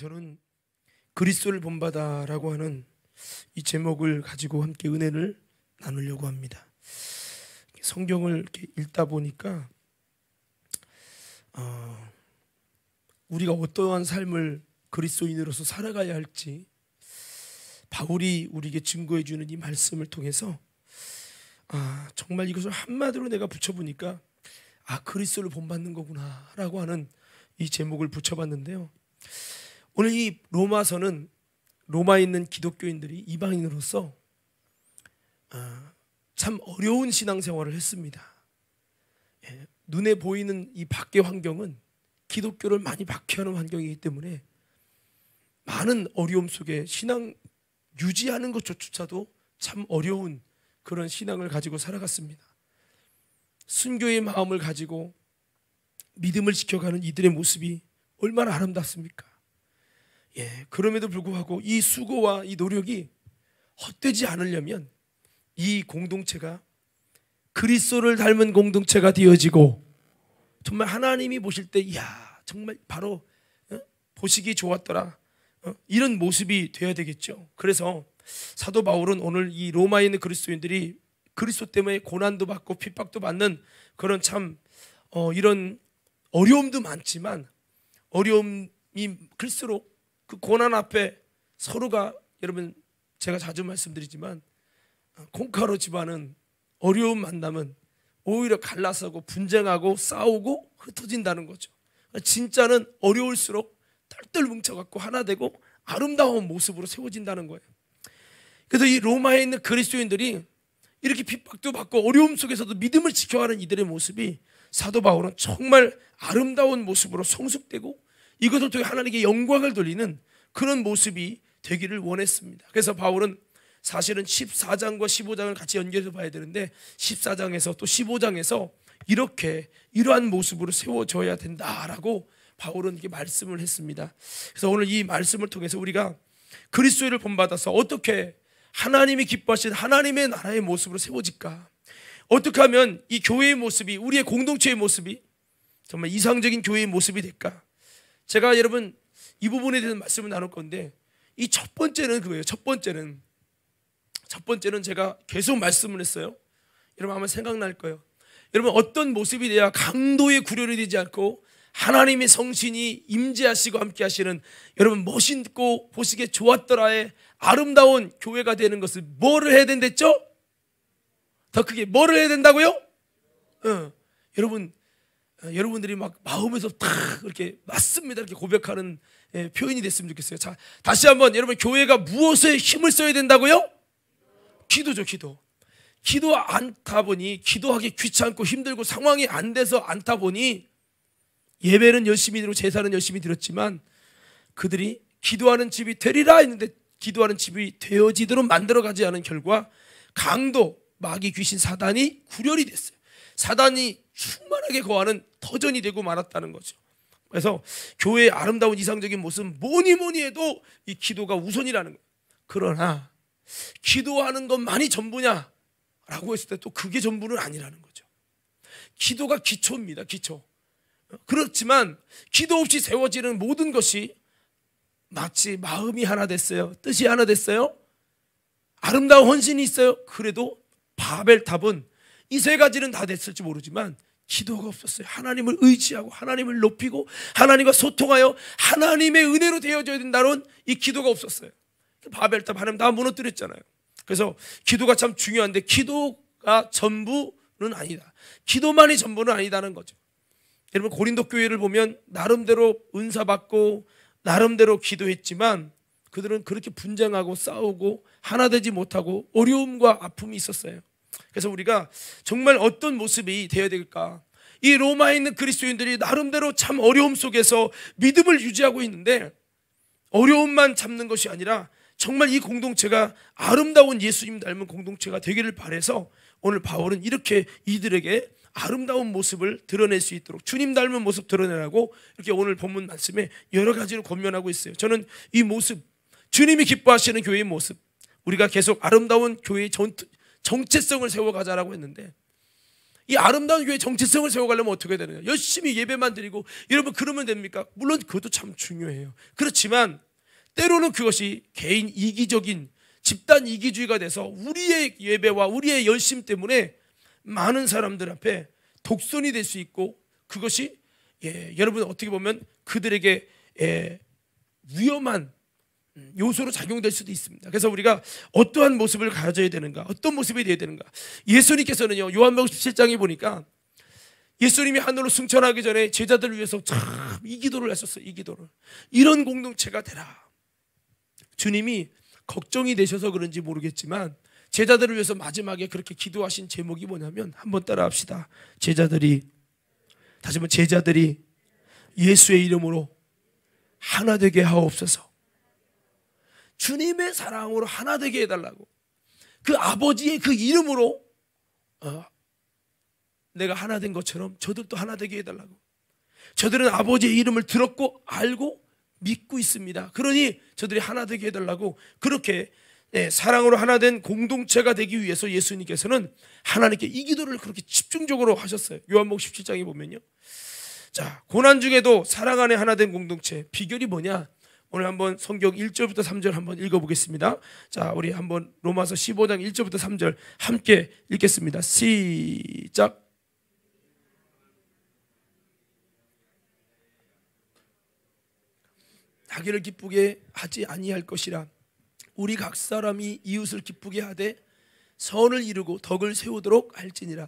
저는 그리스도를 본받아라고 하는 이 제목을 가지고 함께 은혜를 나누려고 합니다. 성경을 이렇게 읽다 보니까 우리가 어떠한 삶을 그리스도인으로서 살아가야 할지 바울이 우리에게 증거해 주는 이 말씀을 통해서 정말 이것을 한마디로 내가 붙여보니까 그리스도를 본받는 거구나 라고 하는 이 제목을 붙여봤는데요. 오늘 이 로마서는 로마에 있는 기독교인들이 이방인으로서 참 어려운 신앙생활을 했습니다. 눈에 보이는 이 밖의 환경은 기독교를 많이 박해하는 환경이기 때문에 많은 어려움 속에 신앙 유지하는 것조차도 참 어려운 그런 신앙을 가지고 살아갔습니다. 순교의 마음을 가지고 믿음을 지켜가는 이들의 모습이 얼마나 아름답습니까? 그럼에도 불구하고 이 수고와 이 노력이 헛되지 않으려면 이 공동체가 그리스도를 닮은 공동체가 되어지고 정말 하나님이 보실 때 정말 바로 보시기 좋았더라 이런 모습이 되어야 되겠죠. 그래서 사도 바울은 오늘 이 로마에 있는 그리스도인들이 그리스도 때문에 고난도 받고 핍박도 받는 그런 참 이런 어려움도 많지만 어려움이 클수록 그 고난 앞에 서로가 여러분 제가 자주 말씀드리지만 콩가루 집안은 어려움 만나면 오히려 갈라서고 분쟁하고 싸우고 흩어진다는 거죠. 진짜는 어려울수록 똘똘 뭉쳐갖고 하나 되고 아름다운 모습으로 세워진다는 거예요. 그래서 이 로마에 있는 그리스도인들이 이렇게 핍박도 받고 어려움 속에서도 믿음을 지켜가는 이들의 모습이 사도 바울은 정말 아름다운 모습으로 성숙되고 이것을 통해 하나님께 영광을 돌리는 그런 모습이 되기를 원했습니다. 그래서 바울은 사실은 14장과 15장을 같이 연결해서 봐야 되는데 14장에서 또 15장에서 이러한 모습으로 세워져야 된다라고 바울은 이렇게 말씀을 했습니다. 그래서 오늘 이 말씀을 통해서 우리가 그리스도를 본받아서 어떻게 하나님이 기뻐하신 하나님의 나라의 모습으로 세워질까? 어떻게 하면 이 교회의 모습이 우리의 공동체의 모습이 정말 이상적인 교회의 모습이 될까? 제가 여러분 이 부분에 대해서 말씀을 나눌 건데 이 첫 번째는 그거예요. 첫 번째는 제가 계속 말씀을 했어요. 여러분 아마 생각날 거예요. 여러분 어떤 모습이 돼야 강도의 구별이 되지 않고 하나님의 성신이 임재하시고 함께 하시는 여러분 멋있고 보시기에 좋았더라의 아름다운 교회가 되는 것을 뭐를 해야 된댔죠? 더 크게 뭐를 해야 된다고요? 여러분들이 막 마음에서 탁 이렇게 맞습니다 이렇게 고백하는 표현이 됐으면 좋겠어요. 자, 다시 한번 여러분 교회가 무엇에 힘을 써야 된다고요? 기도죠. 기도 않다 보니 기도하기 귀찮고 힘들고 상황이 안 돼서 않다 보니 예배는 열심히 드리고 제사는 열심히 드렸지만 그들이 기도하는 집이 되리라 했는데 기도하는 집이 되어지도록 만들어가지 않은 결과 강도, 마귀, 귀신, 사단이 구렬이 됐어요. 사단이 충만하게 거하는 터전이 되고 말았다는 거죠. 그래서 교회의 아름다운 이상적인 모습은 뭐니 해도 이 기도가 우선이라는 거예요. 그러나 기도하는 것만이 전부냐라고 했을 때 또 그게 전부는 아니라는 거죠. 기도가 기초입니다. 기초. 그렇지만 기도 없이 세워지는 모든 것이 마치 마음이 하나 됐어요. 뜻이 하나 됐어요. 아름다운 헌신이 있어요. 그래도 바벨탑은 이 세 가지는 다 됐을지 모르지만 기도가 없었어요. 하나님을 의지하고 하나님을 높이고 하나님과 소통하여 하나님의 은혜로 되어져야 된다는 이 기도가 없었어요. 바벨탑 하나님 다 무너뜨렸잖아요. 그래서 기도가 참 중요한데 기도가 전부는 아니다. 기도만이 전부는 아니다는 거죠. 여러분 고린도 교회를 보면 나름대로 은사 받고 나름대로 기도했지만 그들은 그렇게 분쟁하고 싸우고 하나 되지 못하고 어려움과 아픔이 있었어요. 그래서 우리가 정말 어떤 모습이 되어야 될까? 이 로마에 있는 그리스도인들이 나름대로 참 어려움 속에서 믿음을 유지하고 있는데 어려움만 참는 것이 아니라 정말 이 공동체가 아름다운 예수님 닮은 공동체가 되기를 바라서 오늘 바울은 이렇게 이들에게 아름다운 모습을 드러낼 수 있도록 주님 닮은 모습 드러내라고 이렇게 오늘 본문 말씀에 여러 가지로 권면하고 있어요. 저는 이 모습 주님이 기뻐하시는 교회의 모습 우리가 계속 아름다운 교회의 정체성을 세워가자라고 했는데 이 아름다운 교회 정체성을 세워가려면 어떻게 해야 되느냐? 열심히 예배만 드리고 여러분 그러면 됩니까? 물론 그것도 참 중요해요. 그렇지만 때로는 그것이 개인 이기적인 집단 이기주의가 돼서 우리의 예배와 우리의 열심 때문에 많은 사람들 앞에 독선이 될 수 있고, 그것이 여러분 어떻게 보면 그들에게 위험한 요소로 작용될 수도 있습니다. 그래서 우리가 어떠한 모습을 가져야 되는가, 어떤 모습이 되어야 되는가. 예수님께서는요, 요한복음 17장에 보니까 예수님이 하늘로 승천하기 전에 제자들을 위해서 참 이 기도를 하셨어요. 이 기도를. 이런 공동체가 되라. 주님이 걱정이 되셔서 그런지 모르겠지만 제자들을 위해서 마지막에 그렇게 기도하신 제목이 뭐냐면, 한번 따라 합시다. 제자들이, 다시 한번, 제자들이 예수의 이름으로 하나 되게 하옵소서. 주님의 사랑으로 하나 되게 해달라고. 그 아버지의 그 이름으로 내가 하나 된 것처럼 저들도 하나 되게 해달라고. 저들은 아버지의 이름을 들었고 알고 믿고 있습니다. 그러니 저들이 하나 되게 해달라고. 그렇게 사랑으로 하나 된 공동체가 되기 위해서 예수님께서는 하나님께 이 기도를 그렇게 집중적으로 하셨어요. 요한복음 17장에 보면요. 자, 고난 중에도 사랑 안에 하나 된 공동체, 비결이 뭐냐? 오늘 한번 성경 1절부터 3절 한번 읽어보겠습니다. 자, 우리 한번 로마서 15장 1절부터 3절 함께 읽겠습니다. 시작. 자기를 기쁘게 하지 아니할 것이라. 우리 각 사람이 이웃을 기쁘게 하되 선을 이루고 덕을 세우도록 할지니라.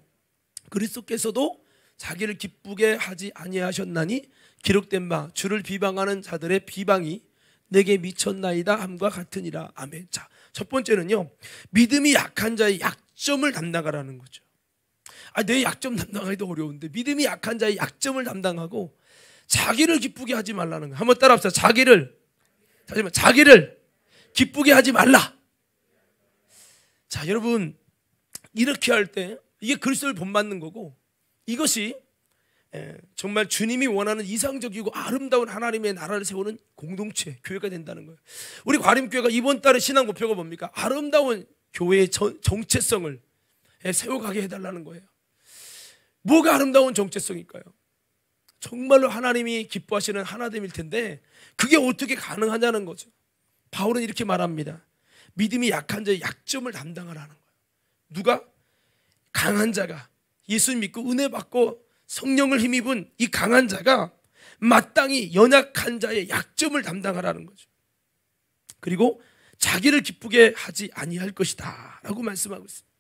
그리스도께서도 자기를 기쁘게 하지 아니하셨나니 기록된 바 주를 비방하는 자들의 비방이 내게 미쳤나이다 함과 같으니라. 아멘. 자, 첫 번째는요, 믿음이 약한 자의 약점을 담당하라는 거죠. 내 약점 담당하기도 어려운데 믿음이 약한 자의 약점을 담당하고 자기를 기쁘게 하지 말라는 거. 한번 따라합시다. 자기를 기쁘게 하지 말라. 자, 여러분, 이렇게 할 때 이게 그리스도를 본받는 거고, 이것이 정말 주님이 원하는 이상적이고 아름다운 하나님의 나라를 세우는 공동체, 교회가 된다는 거예요. 우리 과림교회가 이번 달에 신앙 목표가 뭡니까? 아름다운 교회의 정체성을 세워가게 해달라는 거예요. 뭐가 아름다운 정체성일까요? 정말로 하나님이 기뻐하시는 하나됨일 텐데 그게 어떻게 가능하냐는 거죠. 바울은 이렇게 말합니다. 믿음이 약한 자의 약점을 담당하라는 거예요. 누가? 강한 자가, 예수 믿고 은혜 받고 성령을 힘입은 이 강한 자가 마땅히 연약한 자의 약점을 담당하라는 거죠. 그리고 자기를 기쁘게 하지 아니할 것이다 라고 말씀하고 있습니다.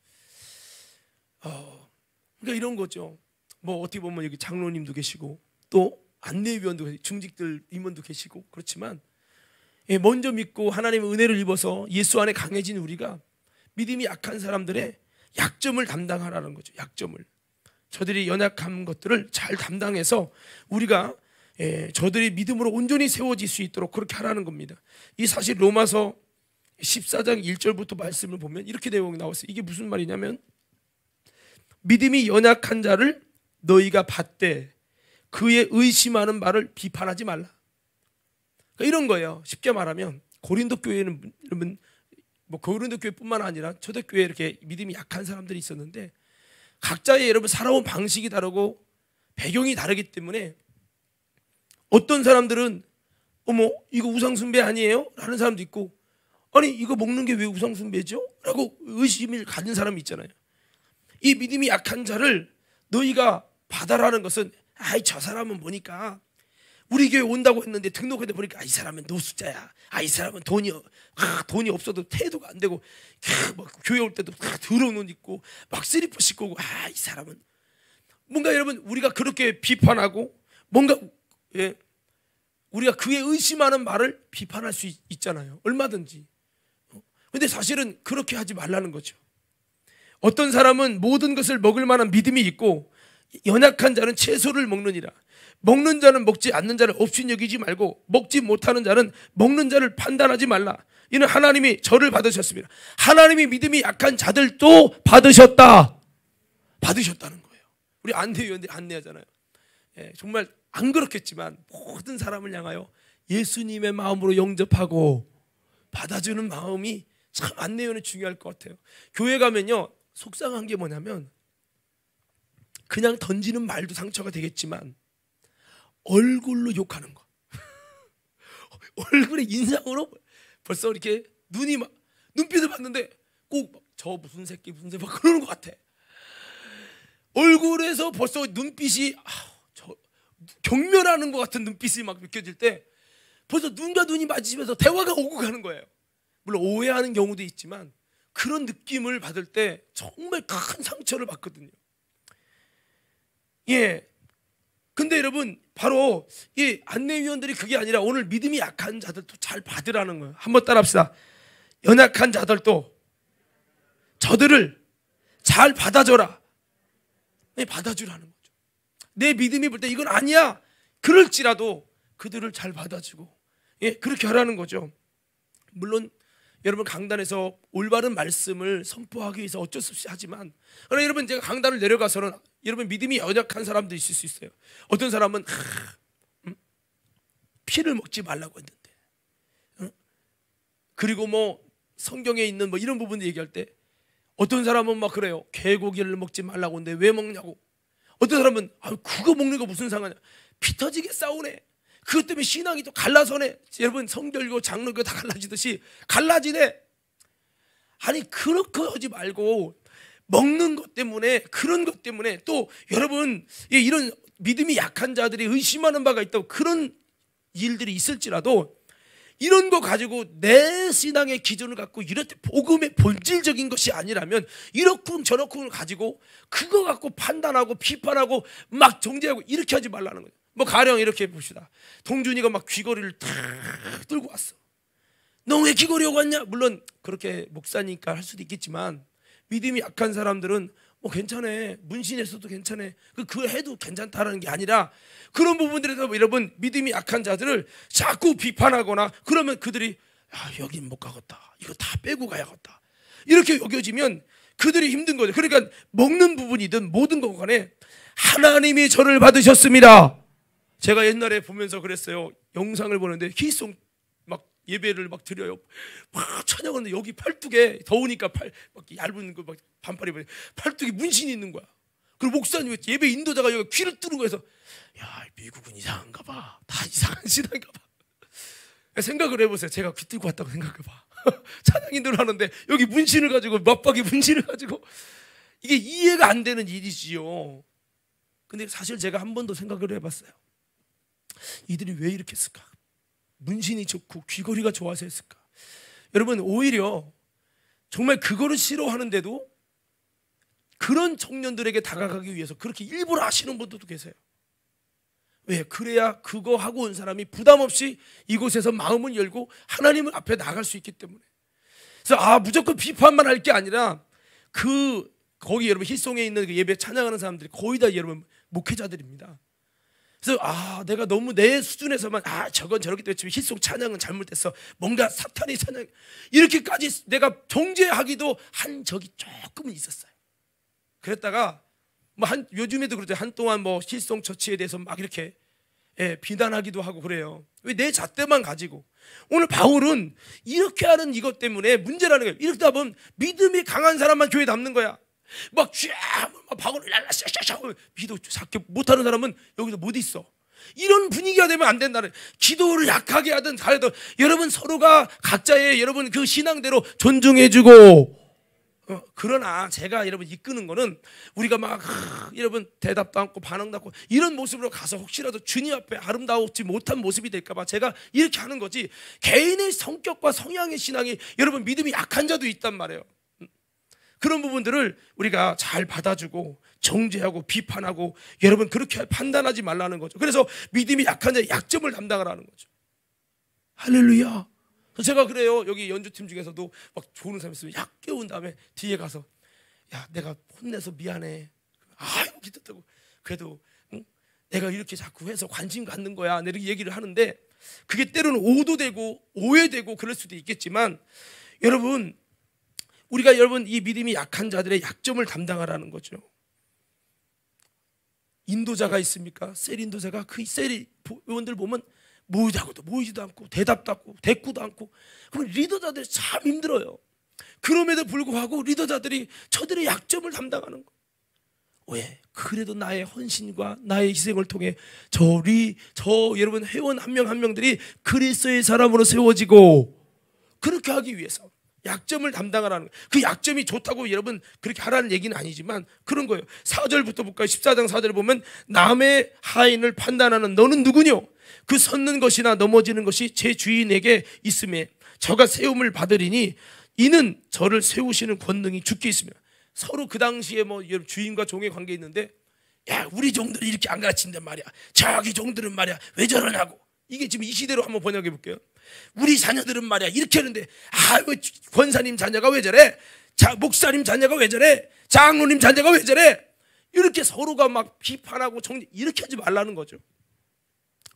그러니까 이런 거죠. 뭐 어떻게 보면 여기 장로님도 계시고 또 안내위원도 계시고 중직들 임원도 계시고 그렇지만, 먼저 믿고 하나님의 은혜를 입어서 예수 안에 강해진 우리가 믿음이 약한 사람들의 약점을 담당하라는 거죠. 약점을. 저들이 연약한 것들을 잘 담당해서 우리가 저들이 믿음으로 온전히 세워질 수 있도록 그렇게 하라는 겁니다. 이 사실 로마서 14장 1절부터 말씀을 보면 이렇게 내용이 나왔어요. 이게 무슨 말이냐면, 믿음이 연약한 자를 너희가 받되 그의 의심하는 말을 비판하지 말라. 그러니까 이런 거예요. 쉽게 말하면 고린도 교회는, 여러분, 뭐 고린도 교회뿐만 아니라 초대교회에 이렇게 믿음이 약한 사람들이 있었는데 각자의 여러분 살아온 방식이 다르고 배경이 다르기 때문에 어떤 사람들은 어머 이거 우상숭배 아니에요? 라는 사람도 있고, 아니 이거 먹는 게 왜 우상숭배죠? 라고 의심을 가진 사람이 있잖아요. 이 믿음이 약한 자를 너희가 받아라는 것은, 아이 저 사람은 보니까 우리 교회 온다고 했는데 등록했는데 보니까 이 사람은 노숙자야. 이 사람은 돈이 없어도 태도가 안 되고 막 교회 올 때도 더러운 옷 입고 막 슬리퍼 신고 오고, 이 사람은 뭔가, 여러분, 우리가 그렇게 비판하고 뭔가 우리가 그의 의심하는 말을 비판할 수 있잖아요. 얼마든지. 근데 사실은 그렇게 하지 말라는 거죠. 어떤 사람은 모든 것을 먹을 만한 믿음이 있고 연약한 자는 채소를 먹느니라. 먹는 자는 먹지 않는 자를 없이 여기지 말고 먹지 못하는 자는 먹는 자를 판단하지 말라. 이는 하나님이 저를 받으셨습니다. 하나님이 믿음이 약한 자들도 받으셨다는 거예요. 우리 안내위원들이 안내하잖아요. 정말 안 그렇겠지만 모든 사람을 향하여 예수님의 마음으로 영접하고 받아주는 마음이 참 안내위원은 중요할 것 같아요. 교회 가면요 속상한 게 뭐냐면, 그냥 던지는 말도 상처가 되겠지만 얼굴로 욕하는 거. 얼굴의 인상으로 벌써 이렇게 눈빛을 봤는데 꼭 저 무슨 새끼 막 그러는 것 같아. 얼굴에서 벌써 눈빛이 저 경멸하는 것 같은 눈빛이 막 느껴질 때 벌써 눈과 눈이 마주치면서 대화가 오고 가는 거예요. 물론 오해하는 경우도 있지만 그런 느낌을 받을 때 정말 큰 상처를 받거든요. 예. 근데 여러분, 바로 이 안내위원들이 그게 아니라 오늘 믿음이 약한 자들도 잘 받으라는 거예요. 한번 따라합시다. 연약한 자들도 저들을 잘 받아줘라. 네, 받아주라는 거죠. 내 믿음이 볼 때 이건 아니야 그럴지라도 그들을 잘 받아주고, 예, 그렇게 하라는 거죠. 물론 여러분 강단에서 올바른 말씀을 선포하기 위해서 어쩔 수 없이 하지만, 그러나 여러분 제가 강단을 내려가서는 여러분 믿음이 연약한 사람도 있을 수 있어요. 어떤 사람은 피를 먹지 말라고 했는데, 그리고 뭐 성경에 있는 뭐 이런 부분 얘기할 때 어떤 사람은 막 그래요. 개고기를 먹지 말라고 했는데 왜 먹냐고. 어떤 사람은 그거 먹는 거 무슨 상관이야. 피 터지게 싸우네. 그것 때문에 신앙이 또 갈라서네. 여러분 성결교 장로교 다 갈라지듯이 갈라지네. 아니 그렇게 하지 말고 먹는 것 때문에, 그런 것 때문에 또 여러분 이런 믿음이 약한 자들이 의심하는 바가 있다고 그런 일들이 있을지라도 이런 거 가지고 내 신앙의 기준을 갖고 이럴 때 복음의 본질적인 것이 아니라면 이렇군 저렇군을 가지고 그거 갖고 판단하고 비판하고 막 정죄하고 이렇게 하지 말라는 거예요. 뭐 가령 이렇게 봅시다. 동준이가 막 귀걸이를 탁 들고 왔어. 너 왜 귀걸이 하고 왔냐? 물론 그렇게 목사니까 할 수도 있겠지만 믿음이 약한 사람들은 뭐 괜찮아, 문신했어도 괜찮아, 그거 해도 괜찮다라는 게 아니라 그런 부분들에서 여러분 믿음이 약한 자들을 자꾸 비판하거나 그러면 그들이 여긴 못 가겠다, 이거 다 빼고 가야겠다 이렇게 여겨지면 그들이 힘든 거죠. 그러니까 먹는 부분이든 모든 것 간에 하나님이 저를 받으셨습니다. 제가 옛날에 보면서 그랬어요. 영상을 보는데 히송 막 예배를 막 드려요. 막 찬양하는데 여기 팔뚝에 더우니까 막 얇은 그 막 반팔 입어요. 팔뚝에 문신이 있는 거야. 그리고 목사님 예배 인도자가 여기 귀를 뚫는 거에서 야, 미국은 이상한가 봐. 다 이상한 신앙인가 봐. 생각을 해보세요. 제가 귀 뚫고 왔다고 생각해봐. 찬양 인도를 하는데 여기 문신을 가지고 맞박이 문신을 가지고 이게 이해가 안 되는 일이지요. 근데 사실 제가 한 번도 생각을 해봤어요. 이들이 왜 이렇게 했을까? 문신이 좋고 귀걸이가 좋아서 했을까? 여러분 오히려 정말 그거를 싫어하는데도 그런 청년들에게 다가가기 위해서 그렇게 일부러 하시는 분들도 계세요. 왜? 그래야 그거 하고 온 사람이 부담 없이 이곳에서 마음을 열고 하나님을 앞에 나갈 수 있기 때문에. 그래서 무조건 비판만 할 게 아니라 거기 여러분 힐송에 있는 그 예배 찬양하는 사람들이 거의 다 여러분 목회자들입니다. 그래서 내가 너무 내 수준에서만 저건 저렇게 됐지만 힐송 찬양은 잘못됐어, 뭔가 사탄의 찬양, 이렇게까지 내가 정죄하기도 한 적이 조금은 있었어요. 그랬다가 뭐 요즘에도 그렇죠. 한동안 뭐 힐송 처치에 대해서 막 이렇게 비난하기도 하고 그래요. 왜 내 잣대만 가지고. 오늘 바울은 이렇게 하는 이것 때문에 문제라는 거예요. 이렇게 하면 믿음이 강한 사람만 교회에 남는 거야. 막 바울을 랄라샤샤샤 기도 못하는 사람은 여기서 못 있어. 이런 분위기가 되면 안 된다는. 기도를 약하게 하든 잘해도 여러분 서로가 각자의 여러분 그 신앙대로 존중해주고. 그러나 제가 여러분 이끄는 거는 우리가 막 여러분 대답도 않고 반응도 않고 이런 모습으로 가서 혹시라도 주님 앞에 아름다우지 못한 모습이 될까봐 제가 이렇게 하는 거지. 개인의 성격과 성향의 신앙이 여러분 믿음이 약한 자도 있단 말이에요. 그런 부분들을 우리가 잘 받아주고 정죄하고 비판하고 여러분 그렇게 판단하지 말라는 거죠. 그래서 믿음이 약한 자의 약점을 담당하라는 거죠. 할렐루야. 제가 그래요. 여기 연주팀 중에서도 막 좋은 사람 있으면 약 깨운 다음에 뒤에 가서 야, 내가 혼내서 미안해. 기도하고 그래도 내가 이렇게 자꾸 해서 관심 갖는 거야. 이렇게 얘기를 하는데 그게 때로는 오도되고 오해되고 그럴 수도 있겠지만 여러분 우리가 여러분 이 믿음이 약한 자들의 약점을 담당하라는 거죠. 인도자가 있습니까? 셀 인도자가 그 셀 의원들 보면 모이지도 않고 대답도 않고 대꾸도 않고. 그럼 리더자들이 참 힘들어요. 그럼에도 불구하고 리더자들이 저들의 약점을 담당하는 거. 왜? 그래도 나의 헌신과 나의 희생을 통해 여러분 회원 한 명 한 명들이 그리스도의 사람으로 세워지고, 그렇게 하기 위해서 약점을 담당하라는 거예요. 그 약점이 좋다고 여러분 그렇게 하라는 얘기는 아니지만 그런 거예요. 4절부터 볼까요? 14장 4절 보면 남의 하인을 판단하는 너는 누구뇨? 그 섰는 것이나 넘어지는 것이 제 주인에게 있음에 저가 세움을 받으리니 이는 저를 세우시는 권능이 주께 있으며. 서로 그 당시에 뭐 주인과 종의 관계 있는데, 야 우리 종들이 이렇게 안 가르친단 말이야, 저기 종들은 말이야 왜 저러냐고. 이게 지금 이 시대로 한번 번역해 볼게요. 우리 자녀들은 말이야 이렇게 하는데, 왜 권사님 자녀가 왜 저래, 목사님 자녀가 왜 저래, 장로님 자녀가 왜 저래, 이렇게 서로가 막 비판하고 이렇게 하지 말라는 거죠.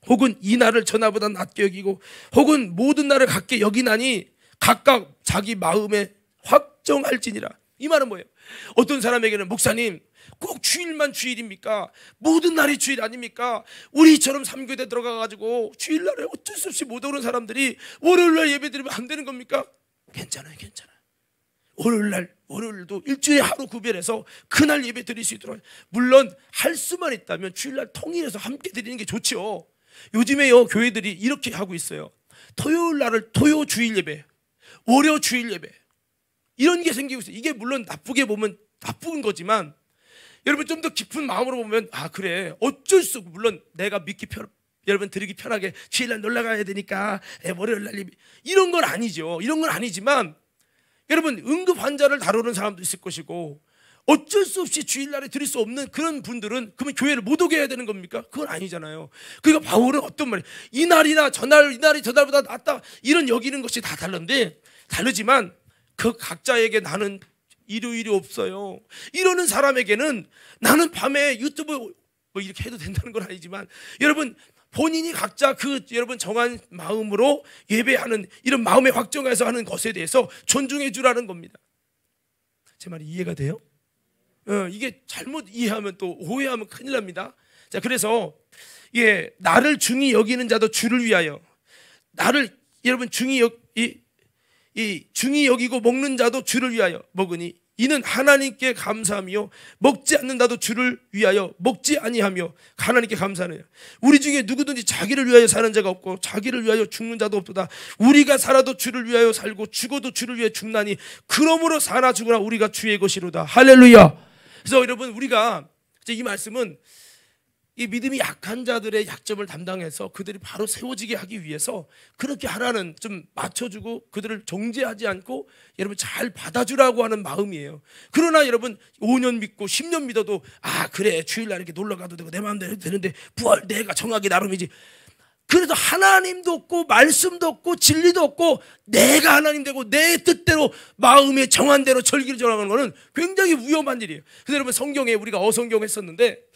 혹은 이 날을 전하보다 낮게 여기고 혹은 모든 날을 같게 여기나니 각각 자기 마음에 확정할지니라. 이 말은 뭐예요? 어떤 사람에게는 목사님 꼭 주일만 주일입니까? 모든 날이 주일 아닙니까? 우리처럼 3교대 들어가가지고 주일날에 어쩔 수 없이 못 오는 사람들이 월요일날 예배 드리면 안 되는 겁니까? 괜찮아요. 월요일도 일주일에 하루 구별해서 그날 예배 드릴 수 있도록, 물론 할 수만 있다면 주일날 통일해서 함께 드리는 게 좋죠. 요즘에요 교회들이 이렇게 하고 있어요. 토요일날을 토요 주일 예배, 월요 주일 예배, 이런 게 생기고 있어요. 이게 물론 나쁘게 보면 나쁜 거지만 여러분 좀 더 깊은 마음으로 보면 그래 어쩔 수 없고, 물론 내가 여러분 드리기 편하게 주일날 놀러 가야 되니까 월요일날 예배, 이런 건 아니죠. 이런 건 아니지만 여러분 응급 환자를 다루는 사람도 있을 것이고 어쩔 수 없이 주일날에 드릴 수 없는 그런 분들은 그러면 교회를 못 오게 해야 되는 겁니까? 그건 아니잖아요. 그러니까 바울은 어떤 말이에요? 이날이나 저날, 이날이 저날보다 낫다, 이런 여기는 것이 다 다르지만 그 각자에게 나는 일요일이 없어요 이러는 사람에게는 나는 밤에 유튜브 뭐 이렇게 해도 된다는 건 아니지만 여러분 본인이 각자 여러분 정한 마음으로 예배하는 이런 마음의 확정해서 하는 것에 대해서 존중해 주라는 겁니다. 제 말이 이해가 돼요? 이게 잘못 이해하면 또 오해하면 큰일 납니다. 자, 그래서 나를 중히 여기는 자도 주를 위하여, 나를 여러분 중히 여기고 먹는 자도 주를 위하여 먹으니 이는 하나님께 감사하며 먹지 않는다도 주를 위하여 먹지 아니하며 하나님께 감사하느냐. 우리 중에 누구든지 자기를 위하여 사는 자가 없고 자기를 위하여 죽는 자도 없도다. 우리가 살아도 주를 위하여 살고 죽어도 주를 위해 죽나니 그러므로 사나 죽으나 우리가 주의 것이로다. 할렐루야. 그래서 여러분 우리가 이제 이 말씀은 이 믿음이 약한 자들의 약점을 담당해서 그들이 바로 세워지게 하기 위해서 그렇게 하나는 좀 맞춰주고 그들을 정죄하지 않고 여러분 잘 받아주라고 하는 마음이에요. 그러나 여러분 5년 믿고 10년 믿어도 그래 주일날 이렇게 놀러가도 되고 내 마음대로 해도 되는데 부활 내가 정하기 나름이지, 그래도 하나님도 없고 말씀도 없고 진리도 없고 내가 하나님 되고 내 뜻대로 마음의 정한 대로 절기를 정하는 것은 굉장히 위험한 일이에요. 그래서 여러분 성경에 우리가 어성경 했었는데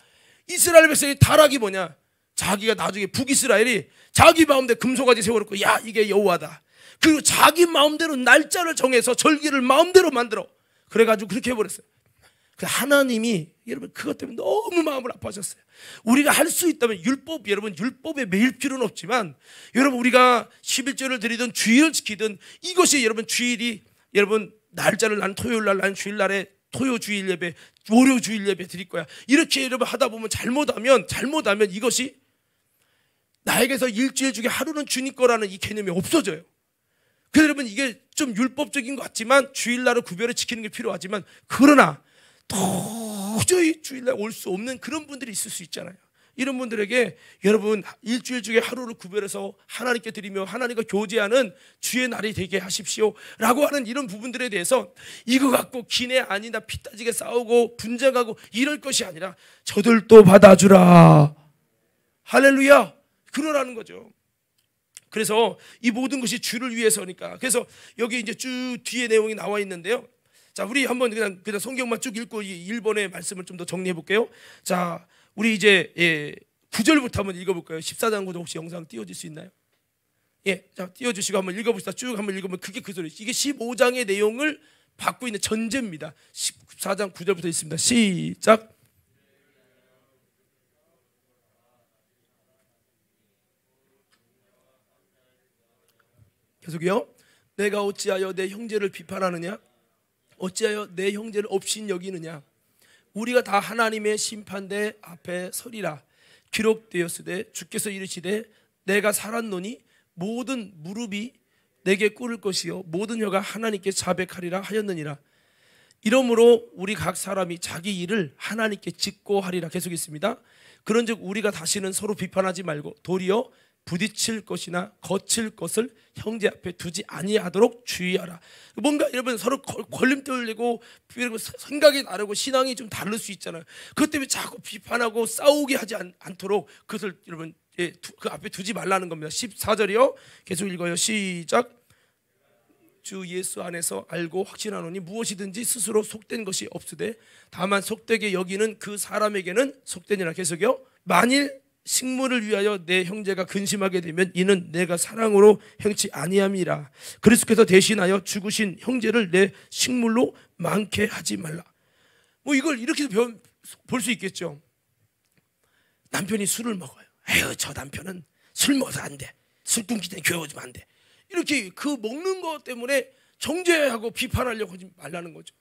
이스라엘 백성의 타락이 뭐냐? 자기가 나중에 북이스라엘이 자기 마음대로 금송아지 세워놓고 야 이게 여호와다, 그리고 자기 마음대로 날짜를 정해서 절기를 마음대로 만들어 그래가지고 그렇게 해버렸어요. 하나님이 여러분 그것 때문에 너무 마음을 아파하셨어요. 우리가 할 수 있다면 여러분 율법에 매일 필요는 없지만 여러분 우리가 11절을 드리든 주일을 지키든 이것이 여러분 주일이 여러분 날짜를 난 토요일날 난 주일날에 토요 주일 예배, 월요 주일 예배 드릴 거야, 이렇게 여러분 하다 보면 잘못하면 이것이 나에게서 일주일 중에 하루는 주님 거라는 이 개념이 없어져요. 그래서 여러분 이게 좀 율법적인 것 같지만 주일날을 구별해 지키는 게 필요하지만, 그러나 도저히 주일날 올 수 없는 그런 분들이 있을 수 있잖아요. 이런 분들에게 여러분 일주일 중에 하루를 구별해서 하나님께 드리며 하나님과 교제하는 주의 날이 되게 하십시오 라고 하는 이런 부분들에 대해서 이거 갖고 기내 아니다 피 따지게 싸우고 분쟁하고 이럴 것이 아니라 저들도 받아주라. 할렐루야. 그러라는 거죠. 그래서 이 모든 것이 주를 위해서니까. 그래서 여기 이제 쭉 뒤에 내용이 나와 있는데요. 자, 우리 한번 그냥 성경만 쭉 읽고 이 1번의 말씀을 좀 더 정리해 볼게요. 자, 우리 이제 9절부터 한번 읽어볼까요? 14장 9절 혹시 영상 띄워줄 수 있나요? 자 띄워주시고 한번 읽어봅시다. 쭉 한번 읽으면 그게 그 소리. 이게 15장의 내용을 받고 있는 전제입니다. 14장 9절부터 있습니다. 시작. 계속이요. 내가 어찌하여 내 형제를 비판하느냐? 어찌하여 내 형제를 업신 여기느냐? 우리가 다 하나님의 심판대 앞에 서리라. 기록되었으되 주께서 이르시되 내가 살았노니 모든 무릎이 내게 꿇을 것이요 모든 혀가 하나님께 자백하리라 하였느니라. 이러므로 우리 각 사람이 자기 일을 하나님께 짓고 하리라. 계속 있습니다. 그런즉 우리가 다시는 서로 비판하지 말고 도리어 부딪힐 것이나 거칠 것을 형제 앞에 두지 아니하도록 주의하라. 뭔가 여러분 서로 걸림돌 내고 생각이 다르고 신앙이 좀 다를 수 있잖아요. 그것 때문에 자꾸 비판하고 싸우게 하지 않도록 그것을 여러분 그 앞에 두지 말라는 겁니다. 14절이요. 계속 읽어요. 시작. 주 예수 안에서 알고 확신하노니 무엇이든지 스스로 속된 것이 없으되 다만 속되게 여기는 그 사람에게는 속되니라. 계속요. 만일 식물을 위하여 내 형제가 근심하게 되면 이는 내가 사랑으로 행치 아니함이라. 그리스도께서 대신하여 죽으신 형제를 내 식물로 많게 하지 말라. 뭐 이걸 이렇게 볼 수 있겠죠. 남편이 술을 먹어요. 에휴, 저 남편은 술 먹어서 안 돼. 술 끊기 전에 교회 오지면 안 돼. 이렇게 그 먹는 것 때문에 정죄하고 비판하려고 하지 말라는 거죠.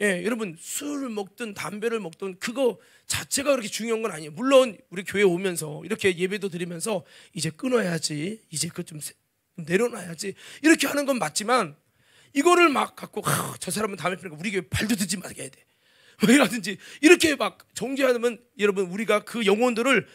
예, 여러분 술을 먹든 담배를 먹든 그거 자체가 그렇게 중요한 건 아니에요. 물론 우리 교회 오면서 이렇게 예배도 드리면서 이제 끊어야지, 이제 그거 좀 내려놔야지 이렇게 하는 건 맞지만 이거를 막 갖고 저 사람은 담배 피니까 우리 교회 발도 듣지 말게 해야 돼. 뭐 이라든지 이렇게 막 정죄하면 여러분 우리가 그 영혼들을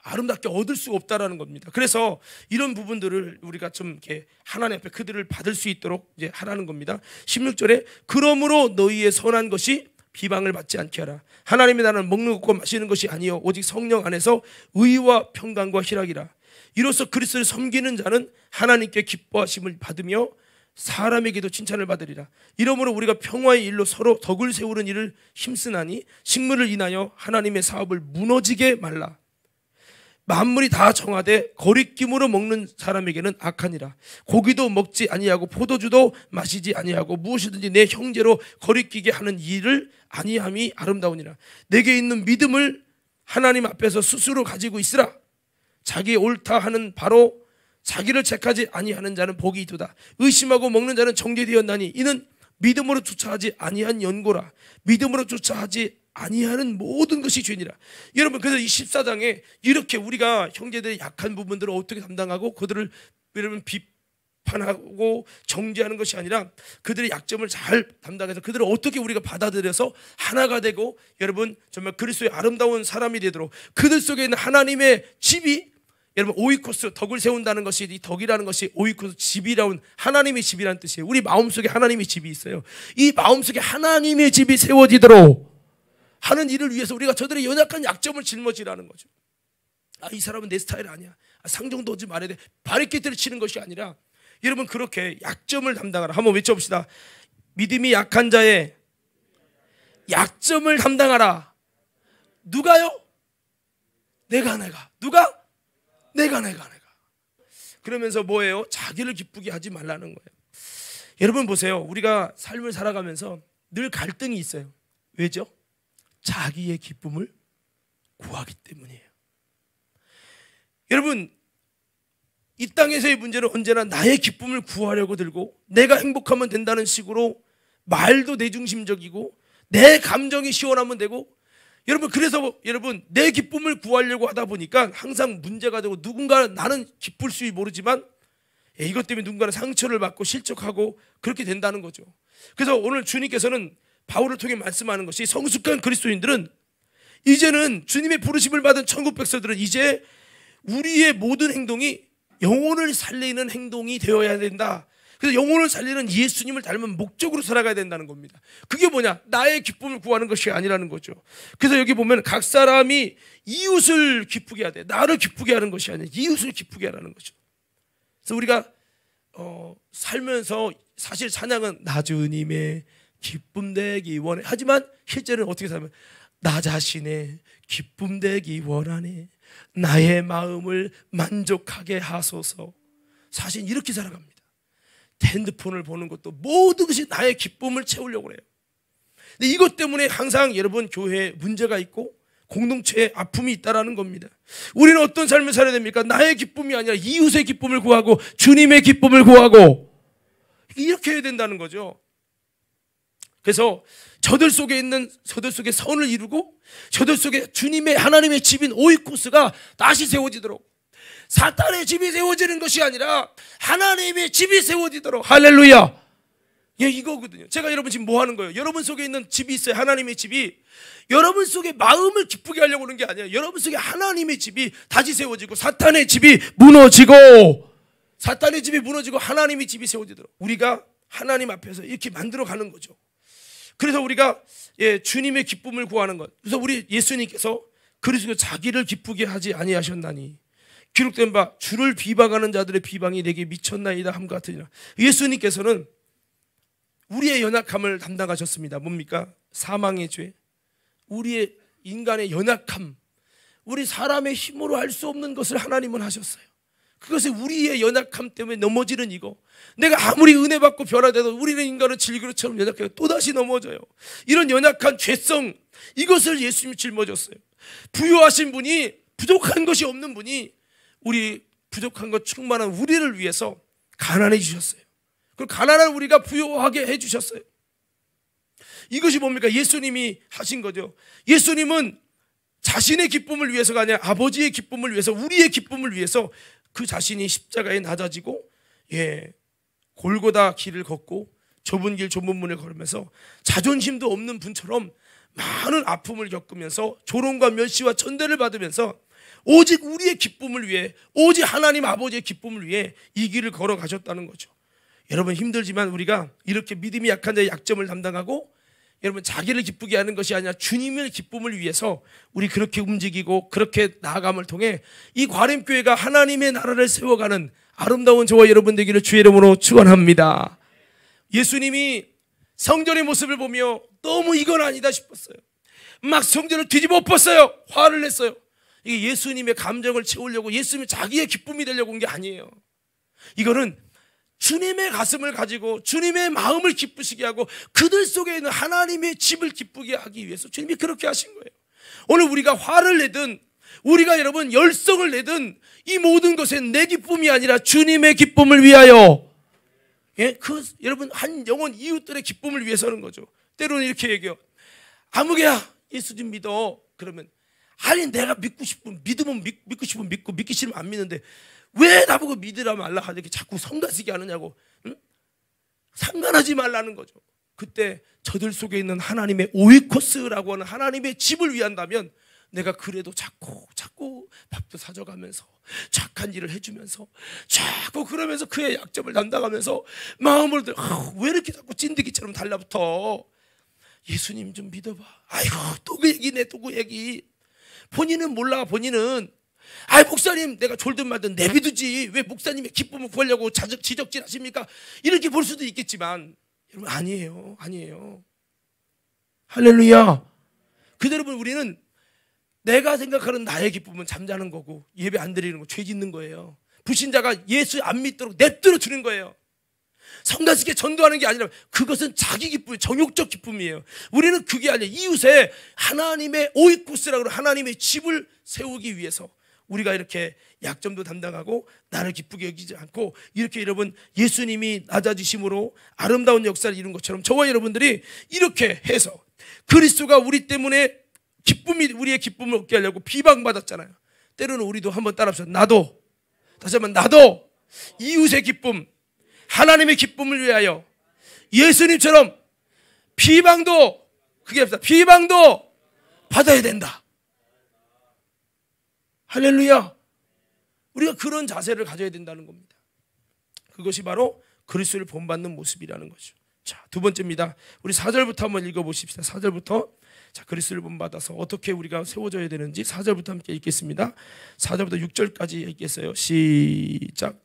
아름답게 얻을 수가 없다라는 겁니다. 그래서 이런 부분들을 우리가 좀 이렇게 하나님 앞에 그들을 받을 수 있도록 이제 하라는 겁니다. 16절에 그러므로 너희의 선한 것이 비방을 받지 않게 하라. 하나님의 나라는 먹는 것과 마시는 것이 아니요 오직 성령 안에서 의와 평강과 희락이라. 이로써 그리스도를 섬기는 자는 하나님께 기뻐하심을 받으며 사람에게도 칭찬을 받으리라. 이러므로 우리가 평화의 일로 서로 덕을 세우는 일을 힘쓰나니 식물을 인하여 하나님의 사업을 무너지게 말라. 만물이 다 정하되 거리낌으로 먹는 사람에게는 악하니라. 고기도 먹지 아니하고 포도주도 마시지 아니하고 무엇이든지 내 형제로 거리끼게 하는 일을 아니함이 아름다우니라. 내게 있는 믿음을 하나님 앞에서 스스로 가지고 있으라. 자기 옳다 하는 바로 자기를 책하지 아니하는 자는 복이 있도다. 의심하고 먹는 자는 정죄되었나니 이는 믿음으로 쫓아하지 아니한 연고라. 믿음으로 쫓아하지 아니하는 모든 것이 죄니라. 여러분 그래서 이 14장에 이렇게 우리가 형제들의 약한 부분들을 어떻게 담당하고 그들을 여러분 비판하고 정죄하는 것이 아니라 그들의 약점을 잘 담당해서 그들을 어떻게 우리가 받아들여서 하나가 되고 여러분 정말 그리스도의 아름다운 사람이 되도록 그들 속에 있는 하나님의 집이 여러분 오이코스 덕을 세운다는 것이 이 덕이라는 것이 오이코스 집이라는 하나님의 집이라는 뜻이에요. 우리 마음속에 하나님의 집이 있어요. 이 마음속에 하나님의 집이 세워지도록 하는 일을 위해서 우리가 저들의 연약한 약점을 짊어지라는 거죠. 이 사람은 내 스타일 아니야. 상종도 오지 말아야 돼. 바리케이트를 치는 것이 아니라 여러분 그렇게 약점을 담당하라. 한번 외쳐봅시다. 믿음이 약한 자의 약점을 담당하라. 누가요? 내가. 누가? 내가. 그러면서 뭐예요? 자기를 기쁘게 하지 말라는 거예요. 여러분 보세요. 우리가 삶을 살아가면서 늘 갈등이 있어요. 왜죠? 자기의 기쁨을 구하기 때문이에요. 여러분 이 땅에서의 문제는 언제나 나의 기쁨을 구하려고 들고 내가 행복하면 된다는 식으로 말도 내중심적이고 내 감정이 시원하면 되고 여러분 그래서 여러분 내 기쁨을 구하려고 하다 보니까 항상 문제가 되고 누군가 나는 기쁠 수 모르지만 이것 때문에 누군가는 상처를 받고 실족하고 그렇게 된다는 거죠. 그래서 오늘 주님께서는 바울을 통해 말씀하는 것이 성숙한 그리스도인들은 이제는 주님의 부르심을 받은 천국 백성들은 이제 우리의 모든 행동이 영혼을 살리는 행동이 되어야 된다. 그래서 영혼을 살리는 예수님을 닮은 목적으로 살아가야 된다는 겁니다. 그게 뭐냐? 나의 기쁨을 구하는 것이 아니라는 거죠. 그래서 여기 보면 각 사람이 이웃을 기쁘게 해야 돼. 나를 기쁘게 하는 것이 아니라 이웃을 기쁘게 하라는 거죠. 그래서 우리가 살면서 사실 찬양은 나 주님의 기쁨 되기 원해. 하지만 실제는 어떻게 살면 나 자신의 기쁨 되기 원하네. 나의 마음을 만족하게 하소서. 사실 이렇게 살아갑니다. 핸드폰을 보는 것도 모든 것이 나의 기쁨을 채우려고 해요. 근데 이것 때문에 항상 여러분 교회에 문제가 있고 공동체에 아픔이 있다라는 겁니다. 우리는 어떤 삶을 살아야 됩니까? 나의 기쁨이 아니라 이웃의 기쁨을 구하고 주님의 기쁨을 구하고 이렇게 해야 된다는 거죠. 그래서 저들 속에 선을 이루고 저들 속에 주님의 하나님의 집인 오이코스가 다시 세워지도록, 사탄의 집이 세워지는 것이 아니라 하나님의 집이 세워지도록. 할렐루야. 예, 이거거든요. 제가 여러분 지금 뭐 하는 거예요? 여러분 속에 있는 집이 있어요. 하나님의 집이. 여러분 속에 마음을 기쁘게 하려고 하는 게 아니에요. 여러분 속에 하나님의 집이 다시 세워지고 사탄의 집이 무너지고 하나님의 집이 세워지도록 우리가 하나님 앞에서 이렇게 만들어가는 거죠. 그래서 우리가 주님의 기쁨을 구하는 것. 그래서 우리 예수님께서 그리스도 자기를 기쁘게 하지 아니하셨나니 기록된 바 주를 비방하는 자들의 비방이 내게 미쳤나이다 함과 같으니라. 예수님께서는 우리의 연약함을 담당하셨습니다. 뭡니까? 사망의 죄, 우리의 인간의 연약함, 우리 사람의 힘으로 할 수 없는 것을 하나님은 하셨어요. 그것이 우리의 연약함 때문에 넘어지는 이거. 내가 아무리 은혜 받고 변화돼도 우리는 인간은 질그릇처럼 연약해요. 또다시 넘어져요. 이런 연약한 죄성, 이것을 예수님이 짊어졌어요. 부유하신 분이, 부족한 것이 없는 분이 우리 부족한 것 충만한 우리를 위해서 가난해지셨어요. 그 가난한 우리가 부유하게 해주셨어요. 이것이 뭡니까? 예수님이 하신 거죠. 예수님은 자신의 기쁨을 위해서가 아니라 아버지의 기쁨을 위해서, 우리의 기쁨을 위해서 그 자신이 십자가에 낮아지고 골고다 길을 걷고 좁은 길 좁은 문을 걸으면서 자존심도 없는 분처럼 많은 아픔을 겪으면서 조롱과 멸시와 천대를 받으면서 오직 우리의 기쁨을 위해, 오직 하나님 아버지의 기쁨을 위해 이 길을 걸어가셨다는 거죠. 여러분 힘들지만 우리가 이렇게 믿음이 약한 자의 약점을 담당하고 여러분 자기를 기쁘게 하는 것이 아니라 주님의 기쁨을 위해서 우리 그렇게 움직이고 그렇게 나아감을 통해 이 과림교회가 하나님의 나라를 세워가는 아름다운 저와 여러분 되기를 주의 이름으로 축원합니다. 예수님이 성전의 모습을 보며 너무 이건 아니다 싶었어요. 막 성전을 뒤집어 엎었어요. 화를 냈어요. 이게 예수님의 감정을 채우려고, 예수님이 자기의 기쁨이 되려고 온 게 아니에요. 이거는 주님의 가슴을 가지고 주님의 마음을 기쁘시게 하고 그들 속에 있는 하나님의 집을 기쁘게 하기 위해서 주님이 그렇게 하신 거예요. 오늘 우리가 화를 내든 우리가 여러분 열성을 내든 이 모든 것은 내 기쁨이 아니라 주님의 기쁨을 위하여, 여러분 한 영혼 이웃들의 기쁨을 위해서 하는 거죠. 때로는 이렇게 얘기해요. 아무개야 예수 좀 믿어. 그러면 아니 내가 믿고 싶으면 믿고 싶으면 믿고 믿기 싫으면 안 믿는데 왜 나보고 믿으라 말라 하지 이렇게 자꾸 성가시게 하느냐고. 응? 상관하지 말라는 거죠. 그때 저들 속에 있는 하나님의 오이코스라고 하는 하나님의 집을 위한다면 내가 그래도 자꾸 밥도 사줘가면서 착한 일을 해주면서 자꾸 그러면서 그의 약점을 담당하면서 마음을 왜 이렇게 자꾸 찐득이처럼 달라붙어. 예수님 좀 믿어봐. 아이고 또 그 얘기네, 또 그 얘기. 본인은 몰라. 본인은 목사님 내가 졸든 말든 내비두지 왜 목사님의 기쁨을 구하려고 지적질 하십니까? 이렇게 볼 수도 있겠지만 여러분 아니에요. 할렐루야. 그대로 보면 우리는 내가 생각하는 나의 기쁨은 잠자는 거고 예배 안 드리는 거 죄 짓는 거예요. 불신자가 예수 안 믿도록 냅두어 주는 거예요. 성가시게 전도하는 게 아니라 그것은 자기 기쁨, 정욕적 기쁨이에요. 우리는 그게 아니라 이웃에 하나님의 오이코스라고 하나님의 집을 세우기 위해서 우리가 이렇게 약점도 담당하고 나를 기쁘게 여기지 않고 이렇게 여러분 예수님이 낮아지심으로 아름다운 역사를 이룬 것처럼 저와 여러분들이 이렇게 해서 그리스도가 우리 때문에 우리의 기쁨을 얻게 하려고 비방받았잖아요. 때로는 우리도 한번 따라합시다. 나도, 다시 한번 나도 이웃의 기쁨, 하나님의 기쁨을 위하여 예수님처럼 비방도 받아야 된다. 할렐루야. 우리가 그런 자세를 가져야 된다는 겁니다. 그것이 바로 그리스도를 본받는 모습이라는 거죠. 자, 두 번째입니다. 우리 4절부터 한번 읽어보십시다. 4절부터. 자, 그리스도를 본받아서 어떻게 우리가 세워져야 되는지 4절부터 함께 읽겠습니다. 4절부터 6절까지 읽겠어요. 시작.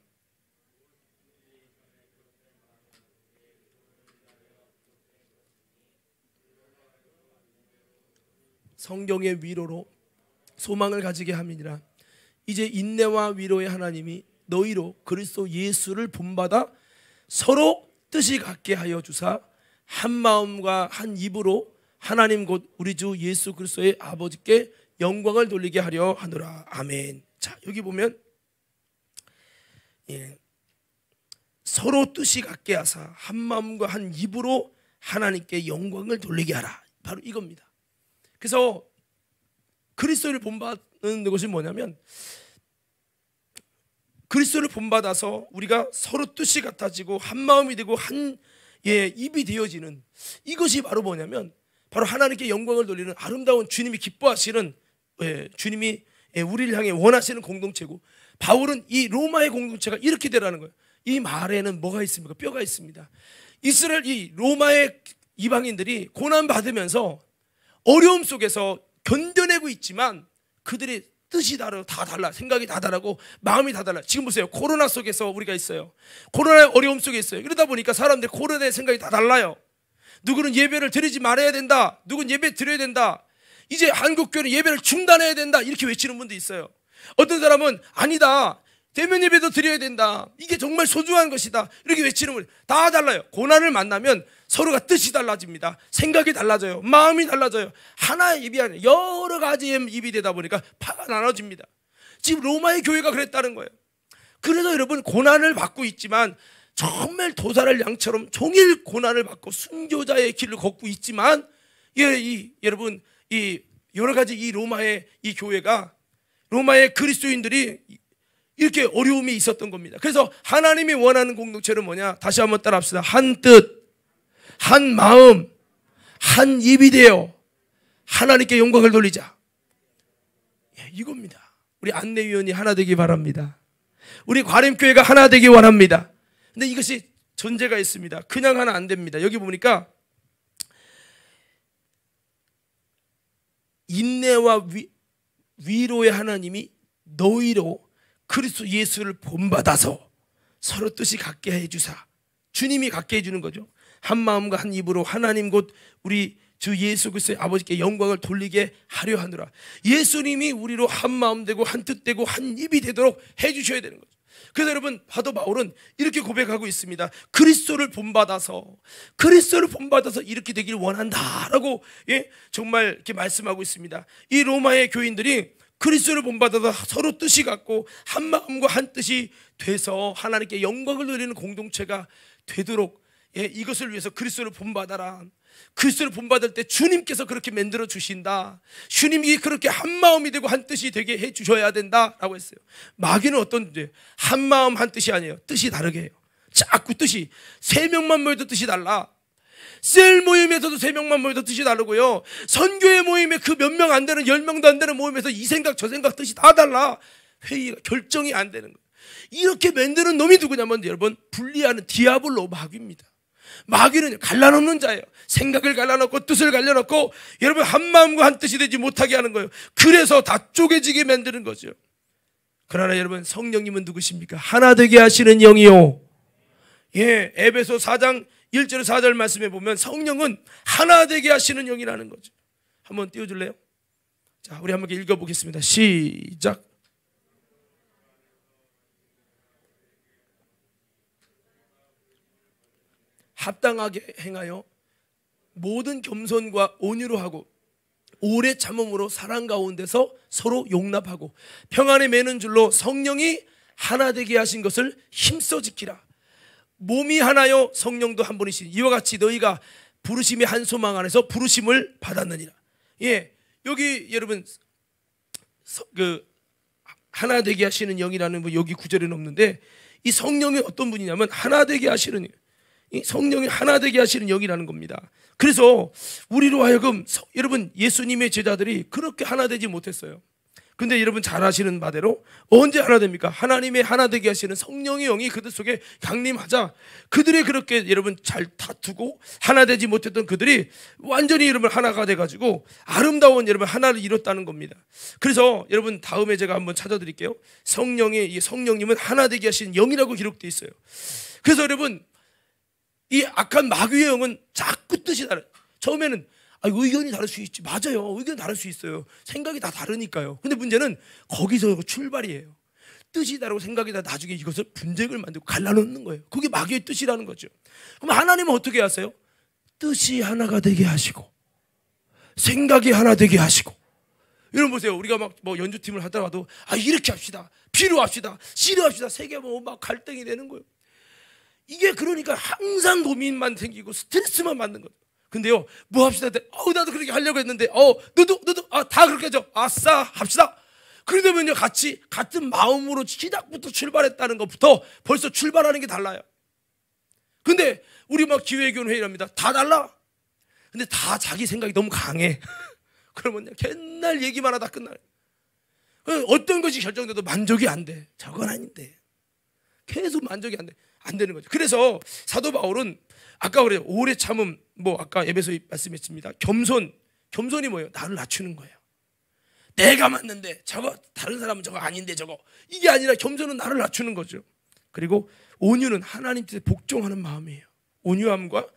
성경의 위로로 소망을 가지게 함이니라. 이제 인내와 위로의 하나님이 너희로 그리스도 예수를 본받아 서로 뜻이 같게 하여 주사 한 마음과 한 입으로 하나님 곧 우리 주 예수 그리스도의 아버지께 영광을 돌리게 하려 하노라. 아멘. 자, 여기 보면 서로 뜻이 같게 하사 한 마음과 한 입으로 하나님께 영광을 돌리게 하라. 바로 이겁니다. 그래서 그리스도를 본받는 것이 뭐냐면, 그리스도를 본받아서 우리가 서로 뜻이 같아지고 한 마음이 되고 한 입이 되어지는, 이것이 바로 뭐냐면 바로 하나님께 영광을 돌리는 아름다운 주님이 기뻐하시는, 주님이 우리를 향해 원하시는 공동체고, 바울은 이 로마의 공동체가 이렇게 되라는 거예요. 이 말에는 뭐가 있습니까? 뼈가 있습니다. 이스라엘, 이 로마의 이방인들이 고난받으면서 어려움 속에서 견뎌내고 있지만 그들의 뜻이 다 달라, 생각이 다 다르고 마음이 다 달라. 지금 보세요. 코로나 속에서 우리가 있어요. 코로나의 어려움 속에 있어요. 그러다 보니까 사람들이 코로나의 생각이 다 달라요. 누구는 예배를 드리지 말아야 된다, 누구는 예배 드려야 된다, 이제 한국교회는 예배를 중단해야 된다, 이렇게 외치는 분도 있어요. 어떤 사람은 아니다, 대면 예배도 드려야 된다, 이게 정말 소중한 것이다, 이렇게 외치는 분 다 달라요. 고난을 만나면 서로가 뜻이 달라집니다. 생각이 달라져요. 마음이 달라져요. 하나의 입이 아니라 여러 가지의 입이 되다 보니까 파가 나눠집니다. 지금 로마의 교회가 그랬다는 거예요. 그래서 여러분, 고난을 받고 있지만 정말 도살할 양처럼 종일 고난을 받고 순교자의 길을 걷고 있지만, 여러분, 이 여러 가지 이 로마의 이 교회가, 로마의 그리스도인들이 이렇게 어려움이 있었던 겁니다. 그래서 하나님이 원하는 공동체는 뭐냐? 다시 한번 따라합시다. 한 뜻, 한 마음, 한 입이 되어 하나님께 영광을 돌리자. 이겁니다. 우리 안내위원이 하나 되기 바랍니다. 우리 과림교회가 하나 되기 원합니다. 근데 이것이 전제가 있습니다. 그냥 하나 안 됩니다. 여기 보니까 인내와 위로의 하나님이 너희로 그리스도 예수를 본받아서 서로 뜻이 같게 해주사. 주님이 같게 해주는 거죠. 한 마음과 한 입으로 하나님 곧 우리 주 예수 그리스도의 아버지께 영광을 돌리게 하려 하노라. 예수님이 우리로 한 마음 되고 한 뜻 되고 한 입이 되도록 해주셔야 되는 거죠. 그래서 여러분, 사도 바울은 이렇게 고백하고 있습니다. 그리스도를 본받아서 이렇게 되길 원한다라고, 정말 이렇게 말씀하고 있습니다. 이 로마의 교인들이 그리스도를 본받아서 서로 뜻이 같고 한 마음과 한 뜻이 돼서 하나님께 영광을 돌리는 공동체가 되도록, 이것을 위해서 그리스도를 본받아라. 그리스도를 본받을 때 주님께서 그렇게 만들어 주신다. 주님이 그렇게 한 마음이 되고 한 뜻이 되게 해 주셔야 된다라고 했어요. 마귀는 어떤 문제? 한 마음 한 뜻이 아니에요. 뜻이 다르게 해요. 자꾸 뜻이, 3명만 모여도 뜻이 달라. 셀 모임에서도 3명만 모여도 뜻이 다르고요. 선교회 모임에 그 몇 명 안 되는, 10명도 안 되는 모임에서 이 생각 저 생각 뜻이 다 달라. 회의가 결정이 안 되는 거예요. 이렇게 만드는 놈이 누구냐면 여러분, 분리하는 디아블로, 마귀입니다. 마귀는 갈라놓는 자예요. 생각을 갈라놓고 뜻을 갈라놓고 여러분 한 마음과 한 뜻이 되지 못하게 하는 거예요. 그래서 다 쪼개지게 만드는 거죠. 그러나 여러분, 성령님은 누구십니까? 하나 되게 하시는 영이요. 에베소 4장 1절 4절 말씀에 보면 성령은 하나 되게 하시는 영이라는 거죠. 한번 띄워줄래요? 자, 우리 한번 읽어보겠습니다. 시작. 합당하게 행하여 모든 겸손과 온유로 하고 오래 참음으로 사랑 가운데서 서로 용납하고 평안에 매는 줄로 성령이 하나 되게 하신 것을 힘써 지키라. 몸이 하나요 성령도 한 분이시니 이와 같이 너희가 부르심이 한 소망 안에서 부르심을 받았느니라. 여기 여러분 그 하나 되게 하시는 영이라는 뭐 여기 구절에는 없는데, 이 성령이 어떤 분이냐면 하나 되게 하시는, 이 성령이 하나 되게 하시는 영이라는 겁니다. 그래서 우리로 하여금 여러분 예수님의 제자들이 그렇게 하나 되지 못했어요. 근데 여러분 잘 아시는 바대로 언제 하나 됩니까? 하나님의 하나 되게 하시는 성령의 영이 그들 속에 강림하자 그들이 그렇게 여러분 잘 다투고 하나 되지 못했던 그들이 완전히 여러분 하나가 돼가지고 아름다운 여러분 하나를 이뤘다는 겁니다. 그래서 여러분 다음에 제가 한번 찾아드릴게요. 이 성령님은 하나 되게 하시는 영이라고 기록되어 있어요. 그래서 여러분 이 악한 마귀의 영은 자꾸 뜻이 다르. 처음에는 의견이 다를 수 있지. 맞아요. 의견이 다를 수 있어요. 생각이 다 다르니까요. 근데 문제는 거기서 출발이에요. 뜻이 다르고 생각이 다 나중에 이것을 분쟁을 만들고 갈라놓는 거예요. 그게 마귀의 뜻이라는 거죠. 그럼 하나님은 어떻게 하세요? 뜻이 하나가 되게 하시고 생각이 하나 되게 하시고. 여러분 보세요. 우리가 막 뭐 연주팀을 하다가도 이렇게 합시다. 필요합시다. 싫어합시다. 세 개 막 갈등이 되는 거예요. 이게 그러니까 항상 고민만 생기고 스트레스만 받는 거죠. 근데요, 뭐 합시다. 나도 그렇게 하려고 했는데, 너도, 다 그렇게 하죠. 아싸, 합시다. 그러면요, 같은 마음으로 시작부터 출발했다는 것부터 벌써 출발하는 게 달라요. 근데 우리 막 기획위원 회의를 합니다. 다 달라. 근데 다 자기 생각이 너무 강해. 그러면요, 맨날 얘기만 하다 끝나요. 어떤 것이 결정돼도 만족이 안 돼. 저건 아닌데. 계속 만족이 안 돼. 안 되는 거죠. 그래서 사도 바울은 아까 그래요. 오래 참음, 아까 에베소에 말씀했습니다. 겸손이 뭐예요? 나를 낮추는 거예요. 내가 맞는데 저거 다른 사람은 저거 아닌데 저거, 이게 아니라 겸손은 나를 낮추는 거죠. 그리고 온유는 하나님 뜻에 복종하는 마음이에요. 온유함과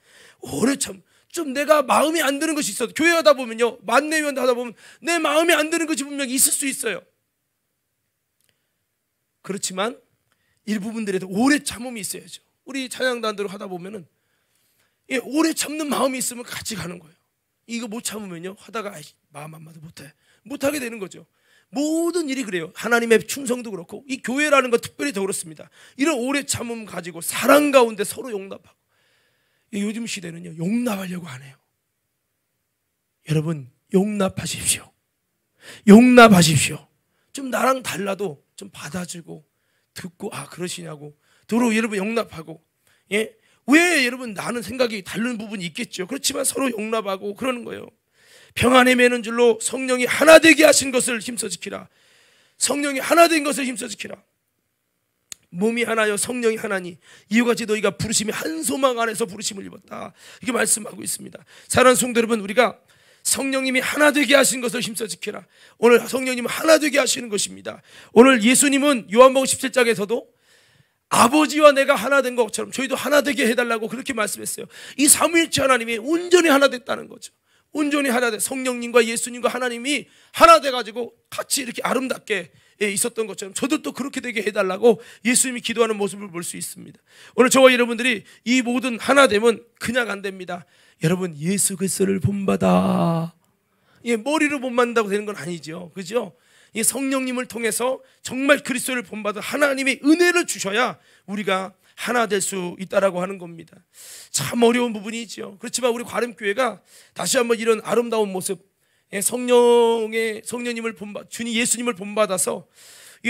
오래 참, 좀 내가 마음에 안 드는 것이 있어도, 교회 하다 보면요, 만내위원 하다 보면 내 마음에 안 드는 것이 분명히 있을 수 있어요. 그렇지만 일부분들에도 오래 참음이 있어야죠. 우리 찬양단대로 하다 보면은 오래 참는 마음이 있으면 같이 가는 거예요. 이거 못 참으면요, 하다가 마음 안 맞아 못하게 되는 거죠. 모든 일이 그래요. 하나님의 충성도 그렇고 이 교회라는 건 특별히 더 그렇습니다. 이런 오래 참음 가지고 사랑 가운데 서로 용납하고. 요즘 시대는요, 용납하려고 안 해요. 여러분, 용납하십시오. 좀 나랑 달라도 좀 받아주고 듣고, 그러시냐고 도로 여러분 용납하고. 왜 여러분, 나는 생각이 다른 부분이 있겠죠. 그렇지만 서로 용납하고 그러는 거예요. 평안에 매는 줄로 성령이 하나 되게 하신 것을 힘써 지키라. 성령이 하나 된 것을 힘써 지키라. 몸이 하나요 성령이 하나니 이와 같이 너희가 부르심이 한 소망 안에서 부르심을 입었다. 이렇게 말씀하고 있습니다. 사랑하는 성도 여러분, 우리가 성령님이 하나 되게 하신 것을 힘써 지키라. 오늘 성령님은 하나 되게 하시는 것입니다. 오늘 예수님은 요한복음 17장에서도 아버지와 내가 하나 된 것처럼 저희도 하나 되게 해달라고 그렇게 말씀했어요. 이 삼위일체 하나님이 온전히 하나 됐다는 거죠. 온전히 하나 돼, 성령님과 예수님과 하나님이 하나 돼가지고 같이 이렇게 아름답게 있었던 것처럼 저들도 그렇게 되게 해달라고 예수님이 기도하는 모습을 볼 수 있습니다. 오늘 저와 여러분들이 이 모든 하나됨은 그냥 안 됩니다. 여러분, 예수 그리스도를 본받아. 머리를 본받는다고 되는 건 아니죠. 그죠? 이 성령님을 통해서 정말 그리스도를 본받아 하나님의 은혜를 주셔야 우리가 하나 될 수 있다라고 하는 겁니다. 참 어려운 부분이죠. 그렇지만 우리 과림교회가 다시 한번 이런 아름다운 모습, 성령님을 주님 예수님을 본받아서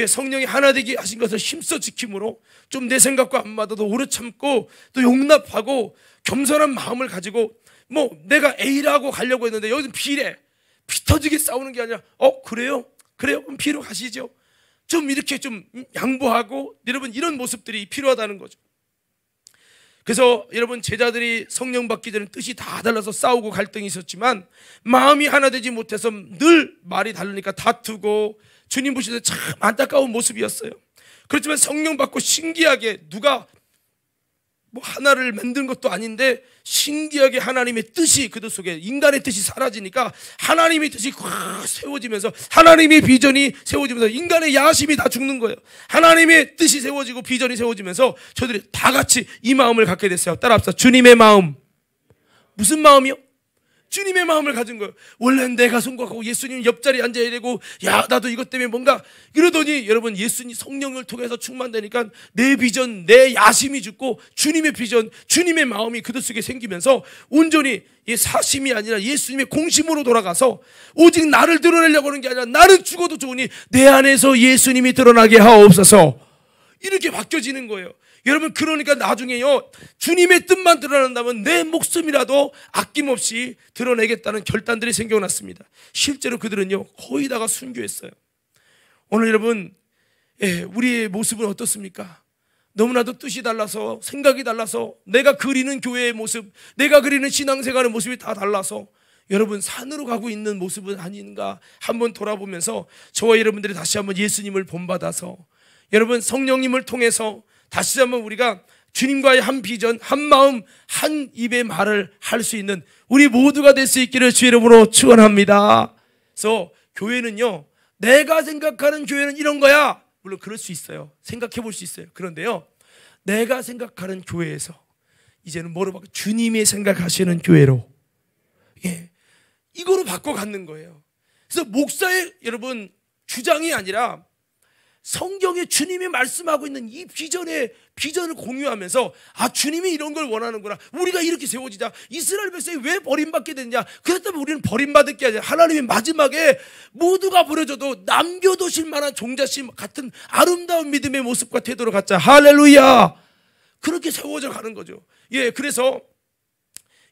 성령이 하나 되게 하신 것을 힘써 지킴으로 좀 내 생각과 안 맞아도 오래 참고 또 용납하고 겸손한 마음을 가지고 내가 A라고 가려고 했는데 여기는 B래. 피 터지게 싸우는 게 아니라 그래요? 그럼 B로 가시죠. 좀 이렇게 좀 양보하고, 여러분, 이런 모습들이 필요하다는 거죠. 그래서 여러분, 제자들이 성령 받기 전에 뜻이 다 달라서 싸우고 갈등이 있었지만 마음이 하나 되지 못해서 늘 말이 다르니까 다투고 주님 보실 때 참 안타까운 모습이었어요. 그렇지만 성령 받고 신기하게 누가 하나를 만든 것도 아닌데 신기하게 하나님의 뜻이 그들 속에, 인간의 뜻이 사라지니까 하나님의 뜻이 확 세워지면서 하나님의 비전이 세워지면서 인간의 야심이 다 죽는 거예요. 하나님의 뜻이 세워지고 비전이 세워지면서 저들이 다 같이 이 마음을 갖게 됐어요. 따라합시다. 주님의 마음. 무슨 마음이요? 주님의 마음을 가진 거예요. 원래는 내가 생각하고 예수님 옆자리에 앉아야 되고, 나도 이것 때문에 뭔가 이러더니 여러분, 예수님 성령을 통해서 충만되니까 내 비전, 내 야심이 죽고 주님의 비전, 주님의 마음이 그들 속에 생기면서 온전히 사심이 아니라 예수님의 공심으로 돌아가서 오직 나를 드러내려고 하는 게 아니라 나는 죽어도 좋으니 내 안에서 예수님이 드러나게 하옵소서. 이렇게 바뀌어지는 거예요. 여러분, 그러니까 나중에요, 주님의 뜻만 드러난다면 내 목숨이라도 아낌없이 드러내겠다는 결단들이 생겨났습니다. 실제로 그들은요, 거의 다가 순교했어요. 오늘 여러분, 우리의 모습은 어떻습니까? 너무나도 뜻이 달라서, 생각이 달라서, 내가 그리는 교회의 모습, 내가 그리는 신앙생활의 모습이 다 달라서 여러분, 산으로 가고 있는 모습은 아닌가 한번 돌아보면서 저와 여러분들이 다시 한번 예수님을 본받아서, 여러분, 성령님을 통해서 다시 한번 우리가 주님과의 한 비전, 한 마음, 한 입의 말을 할 수 있는 우리 모두가 될 수 있기를 주의 이름으로 축원합니다. 그래서 교회는요, 내가 생각하는 교회는 이런 거야. 물론 그럴 수 있어요. 생각해 볼 수 있어요. 그런데요, 내가 생각하는 교회에서 이제는 뭐로 바꿔? 주님이 생각하시는 교회로, 이거로 바꿔 갖는 거예요. 그래서 목사의 여러분 주장이 아니라 성경에 주님이 말씀하고 있는 이 비전을 공유하면서 주님이 이런 걸 원하는구나. 우리가 이렇게 세워지자. 이스라엘 백성이 왜 버림받게 됐냐? 그렇다면 우리는 버림받을 게 아니라 하나님이 마지막에 모두가 버려져도 남겨두실 만한 종자심 같은 아름다운 믿음의 모습과 태도로 갖자. 할렐루야. 그렇게 세워져 가는 거죠. 그래서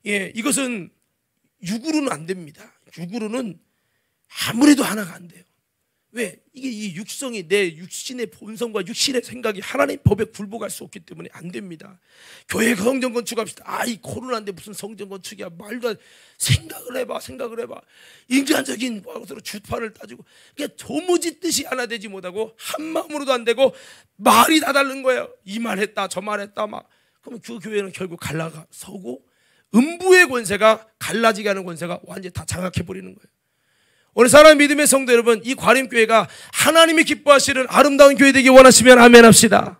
이것은 육으로는 안 됩니다. 육으로는 아무래도 하나가 안 돼요. 왜? 이게 이 육성이 내 육신의 본성과 육신의 생각이 하나님 법에 굴복할 수 없기 때문에 안 됩니다. 교회 성전 건축합시다. 이 코로나인데 무슨 성전 건축이야. 말도 안. 생각을 해봐. 인간적인 것으로 주판을 따지고 그냥 도무지 뜻이 하나 되지 못하고 한 마음으로도 안 되고 말이 다 다른 거예요. 이 말 했다 저 말 했다 막. 그러면 그 교회는 결국 갈라서고 음부의 권세가 갈라지게 하는 권세가 완전히 다 장악해버리는 거예요. 오늘 사랑하는 믿음의 성도 여러분, 이 과림교회가 하나님이 기뻐하시는 아름다운 교회 되기 원하시면 아멘 합시다.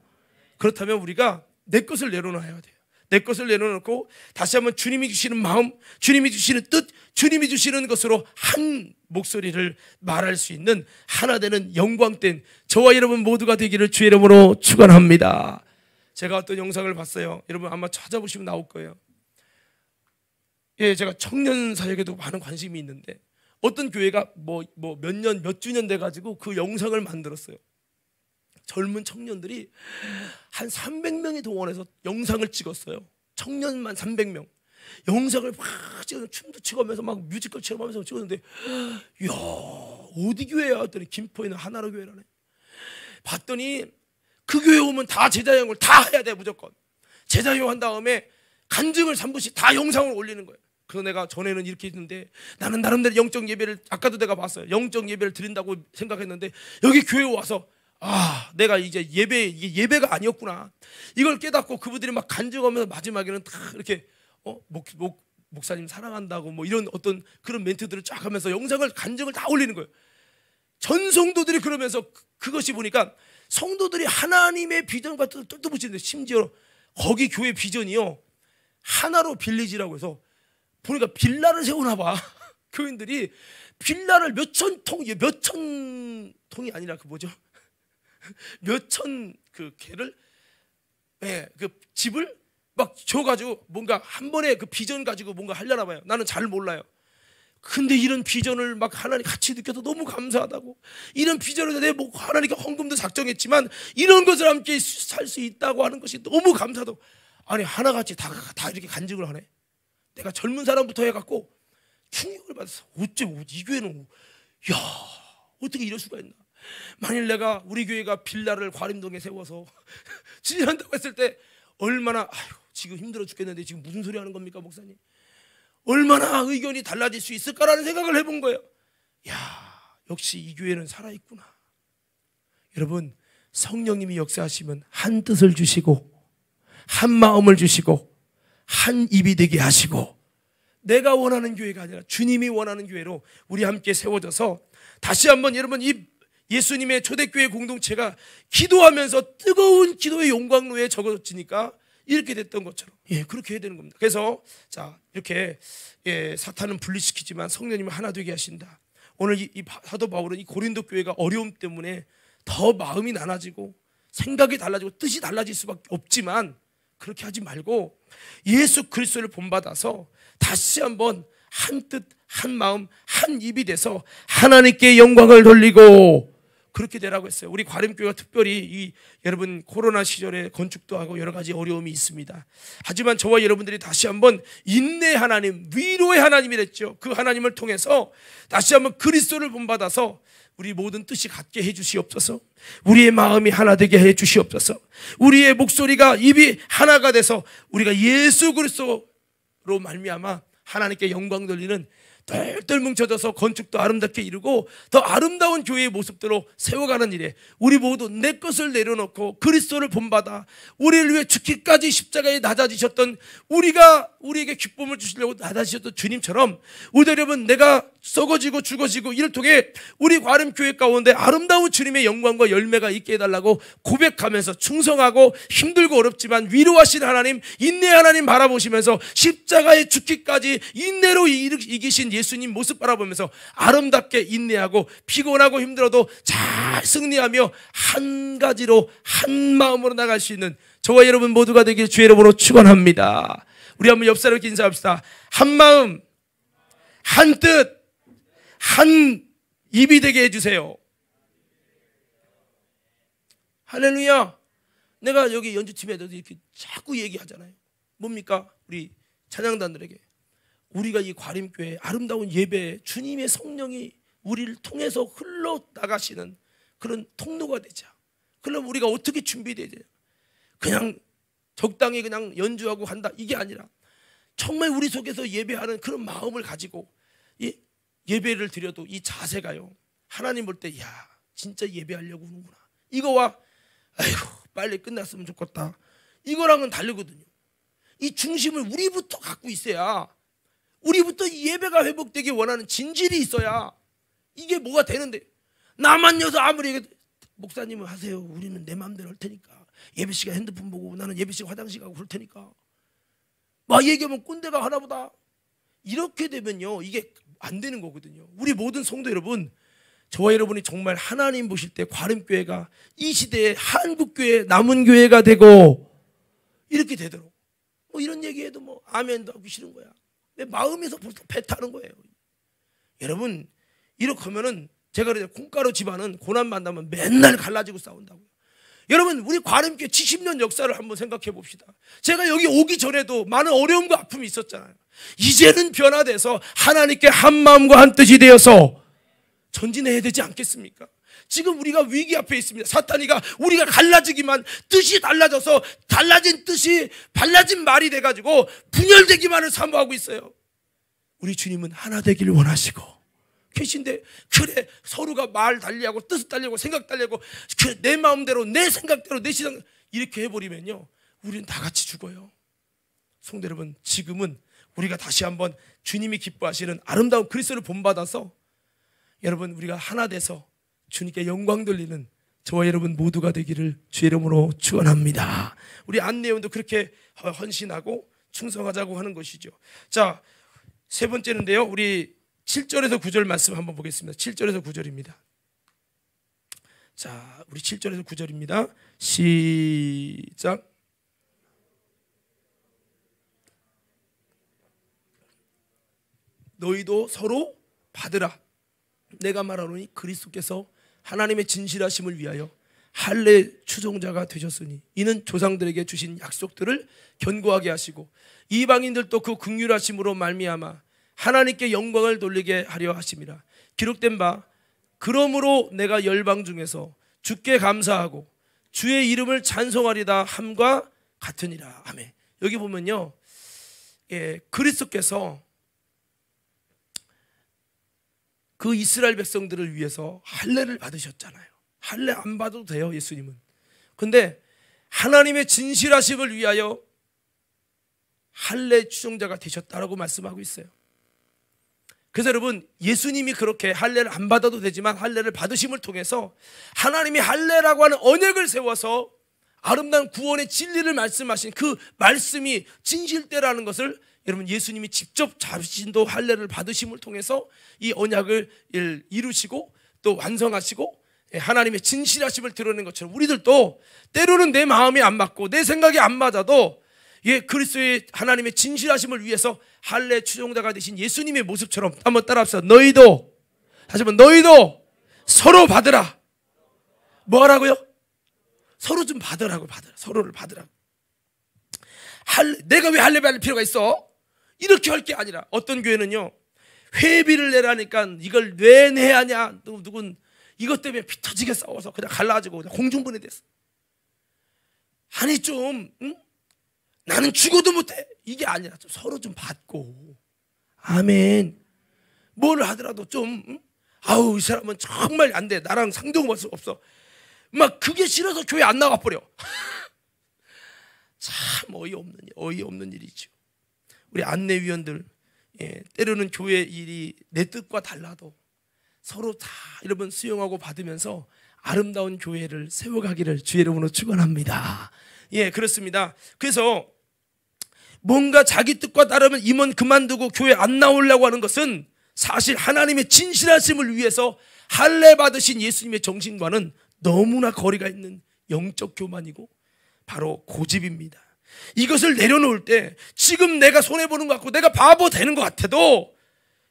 그렇다면 우리가 내 것을 내려놔야 돼요. 내 것을 내려놓고 다시 한번 주님이 주시는 마음, 주님이 주시는 뜻, 주님이 주시는 것으로 한 목소리를 말할 수 있는 하나 되는 영광된 저와 여러분 모두가 되기를 주의 이름으로 축원합니다. 제가 어떤 영상을 봤어요. 여러분 아마 찾아보시면 나올 거예요. 제가 청년 사역에도 많은 관심이 있는데 어떤 교회가 몇 주년 돼가지고 그 영상을 만들었어요. 젊은 청년들이 한 300명이 동원해서 영상을 찍었어요. 청년만 300명. 영상을 막 찍어서 춤도 추면서 막 뮤지컬처럼 하면서 찍었는데, 이야, 어디 교회야? 했더니 김포에 있는 하나로 교회라네. 봤더니 그 교회 오면 다 제자형을 다 해야 돼, 무조건. 제자형 한 다음에 간증을 3부씩 다 영상을 올리는 거예요. 그래서 내가 전에는 이렇게 했는데 나는 나름대로 영적 예배를 아까도 내가 봤어요. 영적 예배를 드린다고 생각했는데 여기 교회에 와서 내가 이제 이게 예배가 아니었구나. 이걸 깨닫고 그분들이 막 간증하면서 마지막에는 다 이렇게 목사님 사랑한다고 이런 어떤 그런 멘트들을 쫙 하면서 영상을 간증을 다 올리는 거예요. 전 성도들이 그러면서 그것이 보니까 성도들이 하나님의 비전과 뜻을 뚫어붙이는데 심지어 거기 교회 비전이요 하나로 빌리지라고 해서 보니까 빌라를 세우나 봐. 교인들이 빌라를 몇천 통이 아니라 몇천 개를 그 집을 막 줘가지고 뭔가 한 번에 그 비전 가지고 뭔가 하려나 봐요. 나는 잘 몰라요. 근데 이런 비전을 막 하나님 같이 느껴서 너무 감사하다고. 이런 비전을 내 하나님께 헌금도 작정했지만 이런 것을 함께 살 수 있다고 하는 것이 너무 감사하다고. 아니 하나같이 다 이렇게 간증을 하네. 내가 젊은 사람부터 해갖고 충격을 받았어. 어째 이 교회는 어떻게 이럴 수가 있나. 만일 내가 우리 교회가 빌라를 과림동에 세워서 진행한다고 했을 때 얼마나 지금 힘들어 죽겠는데 지금 무슨 소리 하는 겁니까 목사님. 얼마나 의견이 달라질 수 있을까라는 생각을 해본 거예요. 역시 이 교회는 살아있구나. 여러분 성령님이 역사하시면 한 뜻을 주시고 한 마음을 주시고 한 입이 되게 하시고 내가 원하는 교회가 아니라 주님이 원하는 교회로 우리 함께 세워져서 다시 한번 여러분 이 예수님의 초대교회 공동체가 기도하면서 뜨거운 기도의 용광로에 적어지니까 이렇게 됐던 것처럼 그렇게 해야 되는 겁니다. 그래서 이렇게 사탄은 분리시키지만 성령님은 하나 되게 하신다. 오늘 이 사도 바울은 이 고린도 교회가 어려움 때문에 더 마음이 나눠지고 생각이 달라지고 뜻이 달라질 수밖에 없지만 그렇게 하지 말고 예수 그리스도를 본받아서 다시 한번 한 뜻, 한 마음, 한 입이 돼서 하나님께 영광을 돌리고 그렇게 되라고 했어요. 우리 과림교회가 특별히 여러분 코로나 시절에 건축도 하고 여러 가지 어려움이 있습니다. 하지만 저와 여러분들이 다시 한번 인내 하나님, 위로의 하나님이랬죠. 그 하나님을 통해서 다시 한번 그리스도를 본받아서 우리 모든 뜻이 같게 해주시옵소서. 우리의 마음이 하나 되게 해주시옵소서. 우리의 목소리가 입이 하나가 돼서 우리가 예수 그리스도로 말미암아 하나님께 영광 돌리는 똘똘 뭉쳐져서 건축도 아름답게 이루고 더 아름다운 교회의 모습대로 세워가는 일에 우리 모두 내 것을 내려놓고 그리스도를 본받아 우리를 위해 죽기까지 십자가에 낮아지셨던 우리에게 기쁨을 주시려고 낮아지셨던 주님처럼 우리 여러분 내가 썩어지고 죽어지고 이를 통해 우리 과림교회 가운데 아름다운 주님의 영광과 열매가 있게 해달라고 고백하면서 충성하고 힘들고 어렵지만 위로하신 하나님, 인내 하나님 바라보시면서 십자가에 죽기까지 인내로 이기신 예수님 모습 바라보면서 아름답게 인내하고 피곤하고 힘들어도 잘 승리하며 한 가지로 한 마음으로 나갈 수 있는 저와 여러분 모두가 되길 주의 이름으로 축원합니다. 우리 한번 옆 사람에게 인사합시다. 한 마음, 한 뜻, 한 입이 되게 해주세요. 할렐루야. 내가 여기 연주팀에도 이렇게 자꾸 얘기하잖아요. 뭡니까? 우리 찬양단들에게 우리가 이 과림교회 아름다운 예배, 주님의 성령이 우리를 통해서 흘러나가시는 그런 통로가 되자. 그럼 우리가 어떻게 준비되냐? 그냥 적당히 그냥 연주하고 한다 이게 아니라 정말 우리 속에서 예배하는 그런 마음을 가지고 이 예배를 드려도 이 자세가요, 하나님 볼 때 야 진짜 예배하려고 하는구나, 이거와 아이고 빨리 끝났으면 좋겠다 이거랑은 다르거든요. 이 중심을 우리부터 갖고 있어야, 우리부터 이 예배가 회복되기 원하는 진실이 있어야 이게 뭐가 되는데, 나만 여서 아무리 얘기해도 목사님은 하세요, 우리는 내 마음대로 할 테니까, 예배 시간 핸드폰 보고 나는 예배 시간 화장실 가고 그럴 테니까 막 얘기하면 꼰대가 하나보다, 이렇게 되면요 이게 안 되는 거거든요. 우리 모든 성도 여러분, 저와 여러분이 정말 하나님 보실 때 과림교회가 이 시대의 한국교회 남은 교회가 되고 이렇게 되도록, 뭐 이런 얘기해도 뭐 아멘도 하기 싫은 거야. 내 마음에서 벌써 배타는 거예요. 여러분 이렇게 하면은 제가 그래요, 콩가루 집안은 고난 만나면 맨날 갈라지고 싸운다고요. 여러분 우리 과림교회 70년 역사를 한번 생각해 봅시다. 제가 여기 오기 전에도 많은 어려움과 아픔이 있었잖아요. 이제는 변화돼서 하나님께 한 마음과 한 뜻이 되어서 전진해야 되지 않겠습니까? 지금 우리가 위기 앞에 있습니다. 사탄이가 우리가 갈라지기만, 뜻이 달라져서 달라진 뜻이 달라진 말이 돼가지고 분열되기만을 사모하고 있어요. 우리 주님은 하나 되기를 원하시고 계신데, 그래 서로가 말 달리하고 뜻 달리고 생각 달리고 그래, 내 마음대로 내 생각대로 내 시선 이렇게 해버리면요 우리는 다 같이 죽어요. 성도 여러분, 지금은 우리가 다시 한번 주님이 기뻐하시는 아름다운 그리스도를 본받아서 여러분 우리가 하나 돼서 주님께 영광 돌리는 저와 여러분 모두가 되기를 주의 이름으로 축원합니다. 우리 안내원도 그렇게 헌신하고 충성하자고 하는 것이죠. 자, 세 번째는데요, 우리 7절에서 9절 말씀 한번 보겠습니다. 7절에서 9절입니다. 자, 우리 7절에서 9절입니다. 시작. 너희도 서로 받으라. 내가 말하노니 그리스도께서 하나님의 진실하심을 위하여 할례 추종자가 되셨으니 이는 조상들에게 주신 약속들을 견고하게 하시고 이방인들도 그 긍휼하심으로 말미암아 하나님께 영광을 돌리게 하려 하심이라. 기록된 바 그러므로 내가 열방 중에서 주께 감사하고 주의 이름을 찬송하리다 함과 같으니라. 아멘. 여기 보면요, 그리스도께서 그 이스라엘 백성들을 위해서 할례를 받으셨잖아요. 할례 안 받아도 돼요, 예수님은. 근데 하나님의 진실하심을 위하여 할례 추종자가 되셨다라고 말씀하고 있어요. 그래서 여러분, 예수님이 그렇게 할례를 안 받아도 되지만 할례를 받으심을 통해서 하나님이 할례라고 하는 언약을 세워서 아름다운 구원의 진리를 말씀하신 그 말씀이 진실되라는 것을 여러분 예수님이 직접 자신도 할례를 받으심을 통해서 이 언약을 이루시고 또 완성하시고 하나님의 진실하심을 드러낸 것처럼 우리들도 때로는 내 마음이 안 맞고 내 생각이 안 맞아도 그리스도의 하나님의 진실하심을 위해서 할례 추종자가 되신 예수님의 모습처럼 한번 따라합시다. 너희도, 다시 한번, 너희도 서로 받으라. 뭐 하라고요? 서로 좀 받으라고. 서로를 받으라고. 내가 왜 할례 받을 필요가 있어? 이렇게 할 게 아니라, 어떤 교회는요 회비를 내라니까 이걸 왜 내야 하냐, 누군 이것 때문에 피 터지게 싸워서 그냥 갈라지고 그냥 공중분해 됐어. 아니 좀 나는 죽어도 못해, 이게 아니라 좀 서로 좀 받고, 아멘. 뭘 하더라도 좀 아우 이 사람은 정말 안 돼, 나랑 상종할 수 없어, 막 그게 싫어서 교회 안 나가버려. 참 어이없는 일이죠. 우리 안내위원들, 때로는 교회 일이 내 뜻과 달라도 서로 다 여러분 수용하고 받으면서 아름다운 교회를 세워가기를 주의 이름으로 축원합니다. 그렇습니다. 그래서 뭔가 자기 뜻과 따르면 임원 그만두고 교회 안 나오려고 하는 것은 사실 하나님의 진실하심을 위해서 할례 받으신 예수님의 정신과는 너무나 거리가 있는 영적 교만이고 바로 고집입니다. 이것을 내려놓을 때 지금 내가 손해보는 것 같고 내가 바보 되는 것 같아도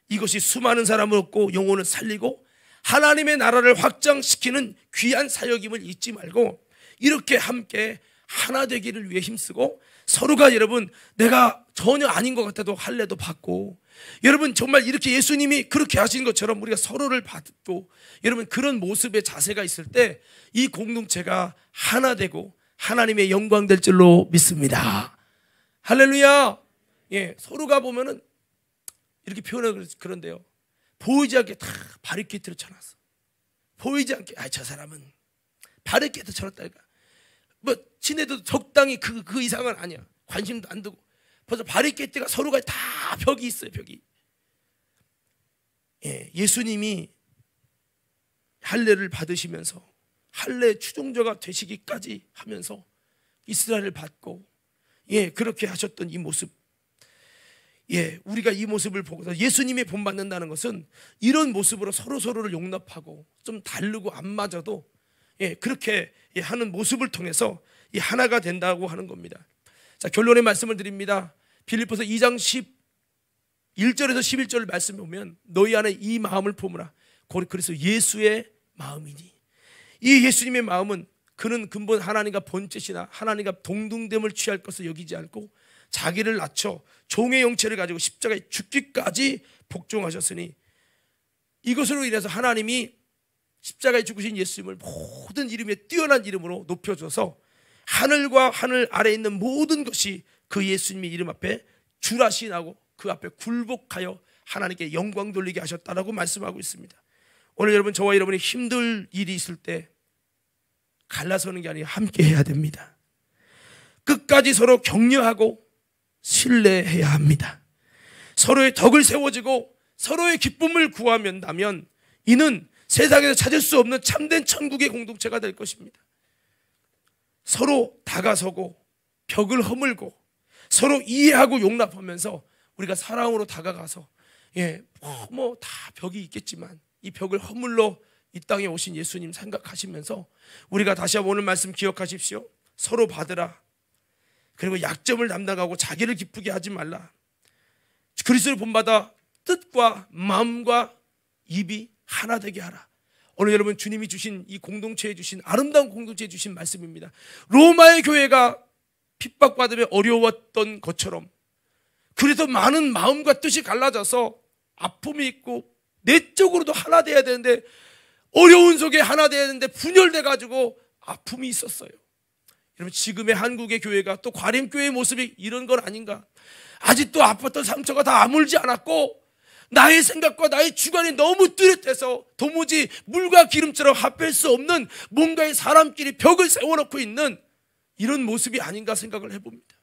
이것이 수많은 사람을 얻고 영혼을 살리고 하나님의 나라를 확장시키는 귀한 사역임을 잊지 말고 이렇게 함께 하나 되기를 위해 힘쓰고 서로가 여러분 내가 전혀 아닌 것 같아도 할례도 받고 여러분 정말 이렇게 예수님이 그렇게 하신 것처럼 우리가 서로를 받고 여러분 그런 모습의 자세가 있을 때 이 공동체가 하나 되고 하나님의 영광 될 줄로 믿습니다. 할렐루야. 예, 서로가 보면은 이렇게 표현을 그런데요. 보이지 않게 다 바리케이트를 쳐놨어. 보이지 않게 저 사람은 바리케이트 쳐놨다니까. 뭐 친해도 적당히 그 이상은 아니야. 관심도 안 두고 벌써 바리케이트가 서로가 다 벽이 있어요. 벽이. 예, 예수님이 할례를 받으시면서 할례 추종자가 되시기까지 하면서 이스라엘을 받고 예 그렇게 하셨던 이 모습, 예 우리가 이 모습을 보고서 예수님이 본받는다는 것은 이런 모습으로 서로를 용납하고 좀 다르고 안 맞아도 예 그렇게 하는 모습을 통해서 이 하나가 된다고 하는 겁니다. 자, 결론의 말씀을 드립니다. 빌립보서 2장 11절에서 11절 말씀을 보면 너희 안에 이 마음을 품으라. 그래서 예수의 마음이니, 이 예수님의 마음은 그는 근본 하나님과 본뜻이나 하나님과 동등됨을 취할 것을 여기지 않고 자기를 낮춰 종의 형체를 가지고 십자가에 죽기까지 복종하셨으니 이것으로 인해서 하나님이 십자가에 죽으신 예수님을 모든 이름에 뛰어난 이름으로 높여줘서 하늘과 하늘 아래에 있는 모든 것이 그 예수님의 이름 앞에 주라시나고 그 앞에 굴복하여 하나님께 영광 돌리게 하셨다라고 말씀하고 있습니다. 오늘 여러분 저와 여러분이 힘들 일이 있을 때 갈라서는 게 아니라 함께 해야 됩니다. 끝까지 서로 격려하고 신뢰해야 합니다. 서로의 덕을 세워지고 서로의 기쁨을 구하면 이는 세상에서 찾을 수 없는 참된 천국의 공동체가 될 것입니다. 서로 다가서고 벽을 허물고 서로 이해하고 용납하면서 우리가 사랑으로 다가가서 뭐 다 벽이 있겠지만 이 벽을 허물러 이 땅에 오신 예수님 생각하시면서 우리가 다시 한번 오늘 말씀 기억하십시오. 서로 받으라. 그리고 약점을 담당하고 자기를 기쁘게 하지 말라. 그리스도를 본받아 뜻과 마음과 입이 하나 되게 하라. 오늘 여러분 주님이 주신 이 공동체에 주신 아름다운 공동체에 주신 말씀입니다. 로마의 교회가 핍박받으며 어려웠던 것처럼 그래서 많은 마음과 뜻이 갈라져서 아픔이 있고 내적으로도 하나 돼야 되는데 어려운 속에 하나 돼야 되는데 분열돼 가지고 아픔이 있었어요. 여러분 지금의 한국의 교회가 또 과림교회의 모습이 이런 건 아닌가? 아직도 아팠던 상처가 다 아물지 않았고 나의 생각과 나의 주관이 너무 뚜렷해서 도무지 물과 기름처럼 합할 수 없는 뭔가의 사람끼리 벽을 세워놓고 있는 이런 모습이 아닌가 생각을 해봅니다.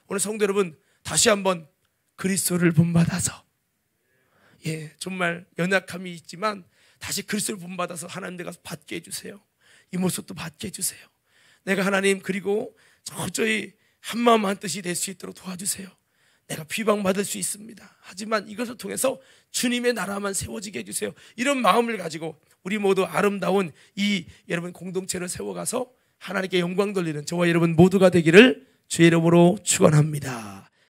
오늘 성도 여러분 다시 한번 그리스도를 본받아서 정말 연약함이 있지만 다시 그리스도를 본받아서 하나님 내가 받게 해주세요. 이 모습도 받게 해주세요. 내가 하나님 그리고 도저히 한마음 한뜻이 될 수 있도록 도와주세요. 내가 비방받을 수 있습니다. 하지만 이것을 통해서 주님의 나라만 세워지게 해주세요. 이런 마음을 가지고 우리 모두 아름다운 이 여러분 공동체를 세워가서 하나님께 영광 돌리는 저와 여러분 모두가 되기를 주의 이름으로 축원합니다.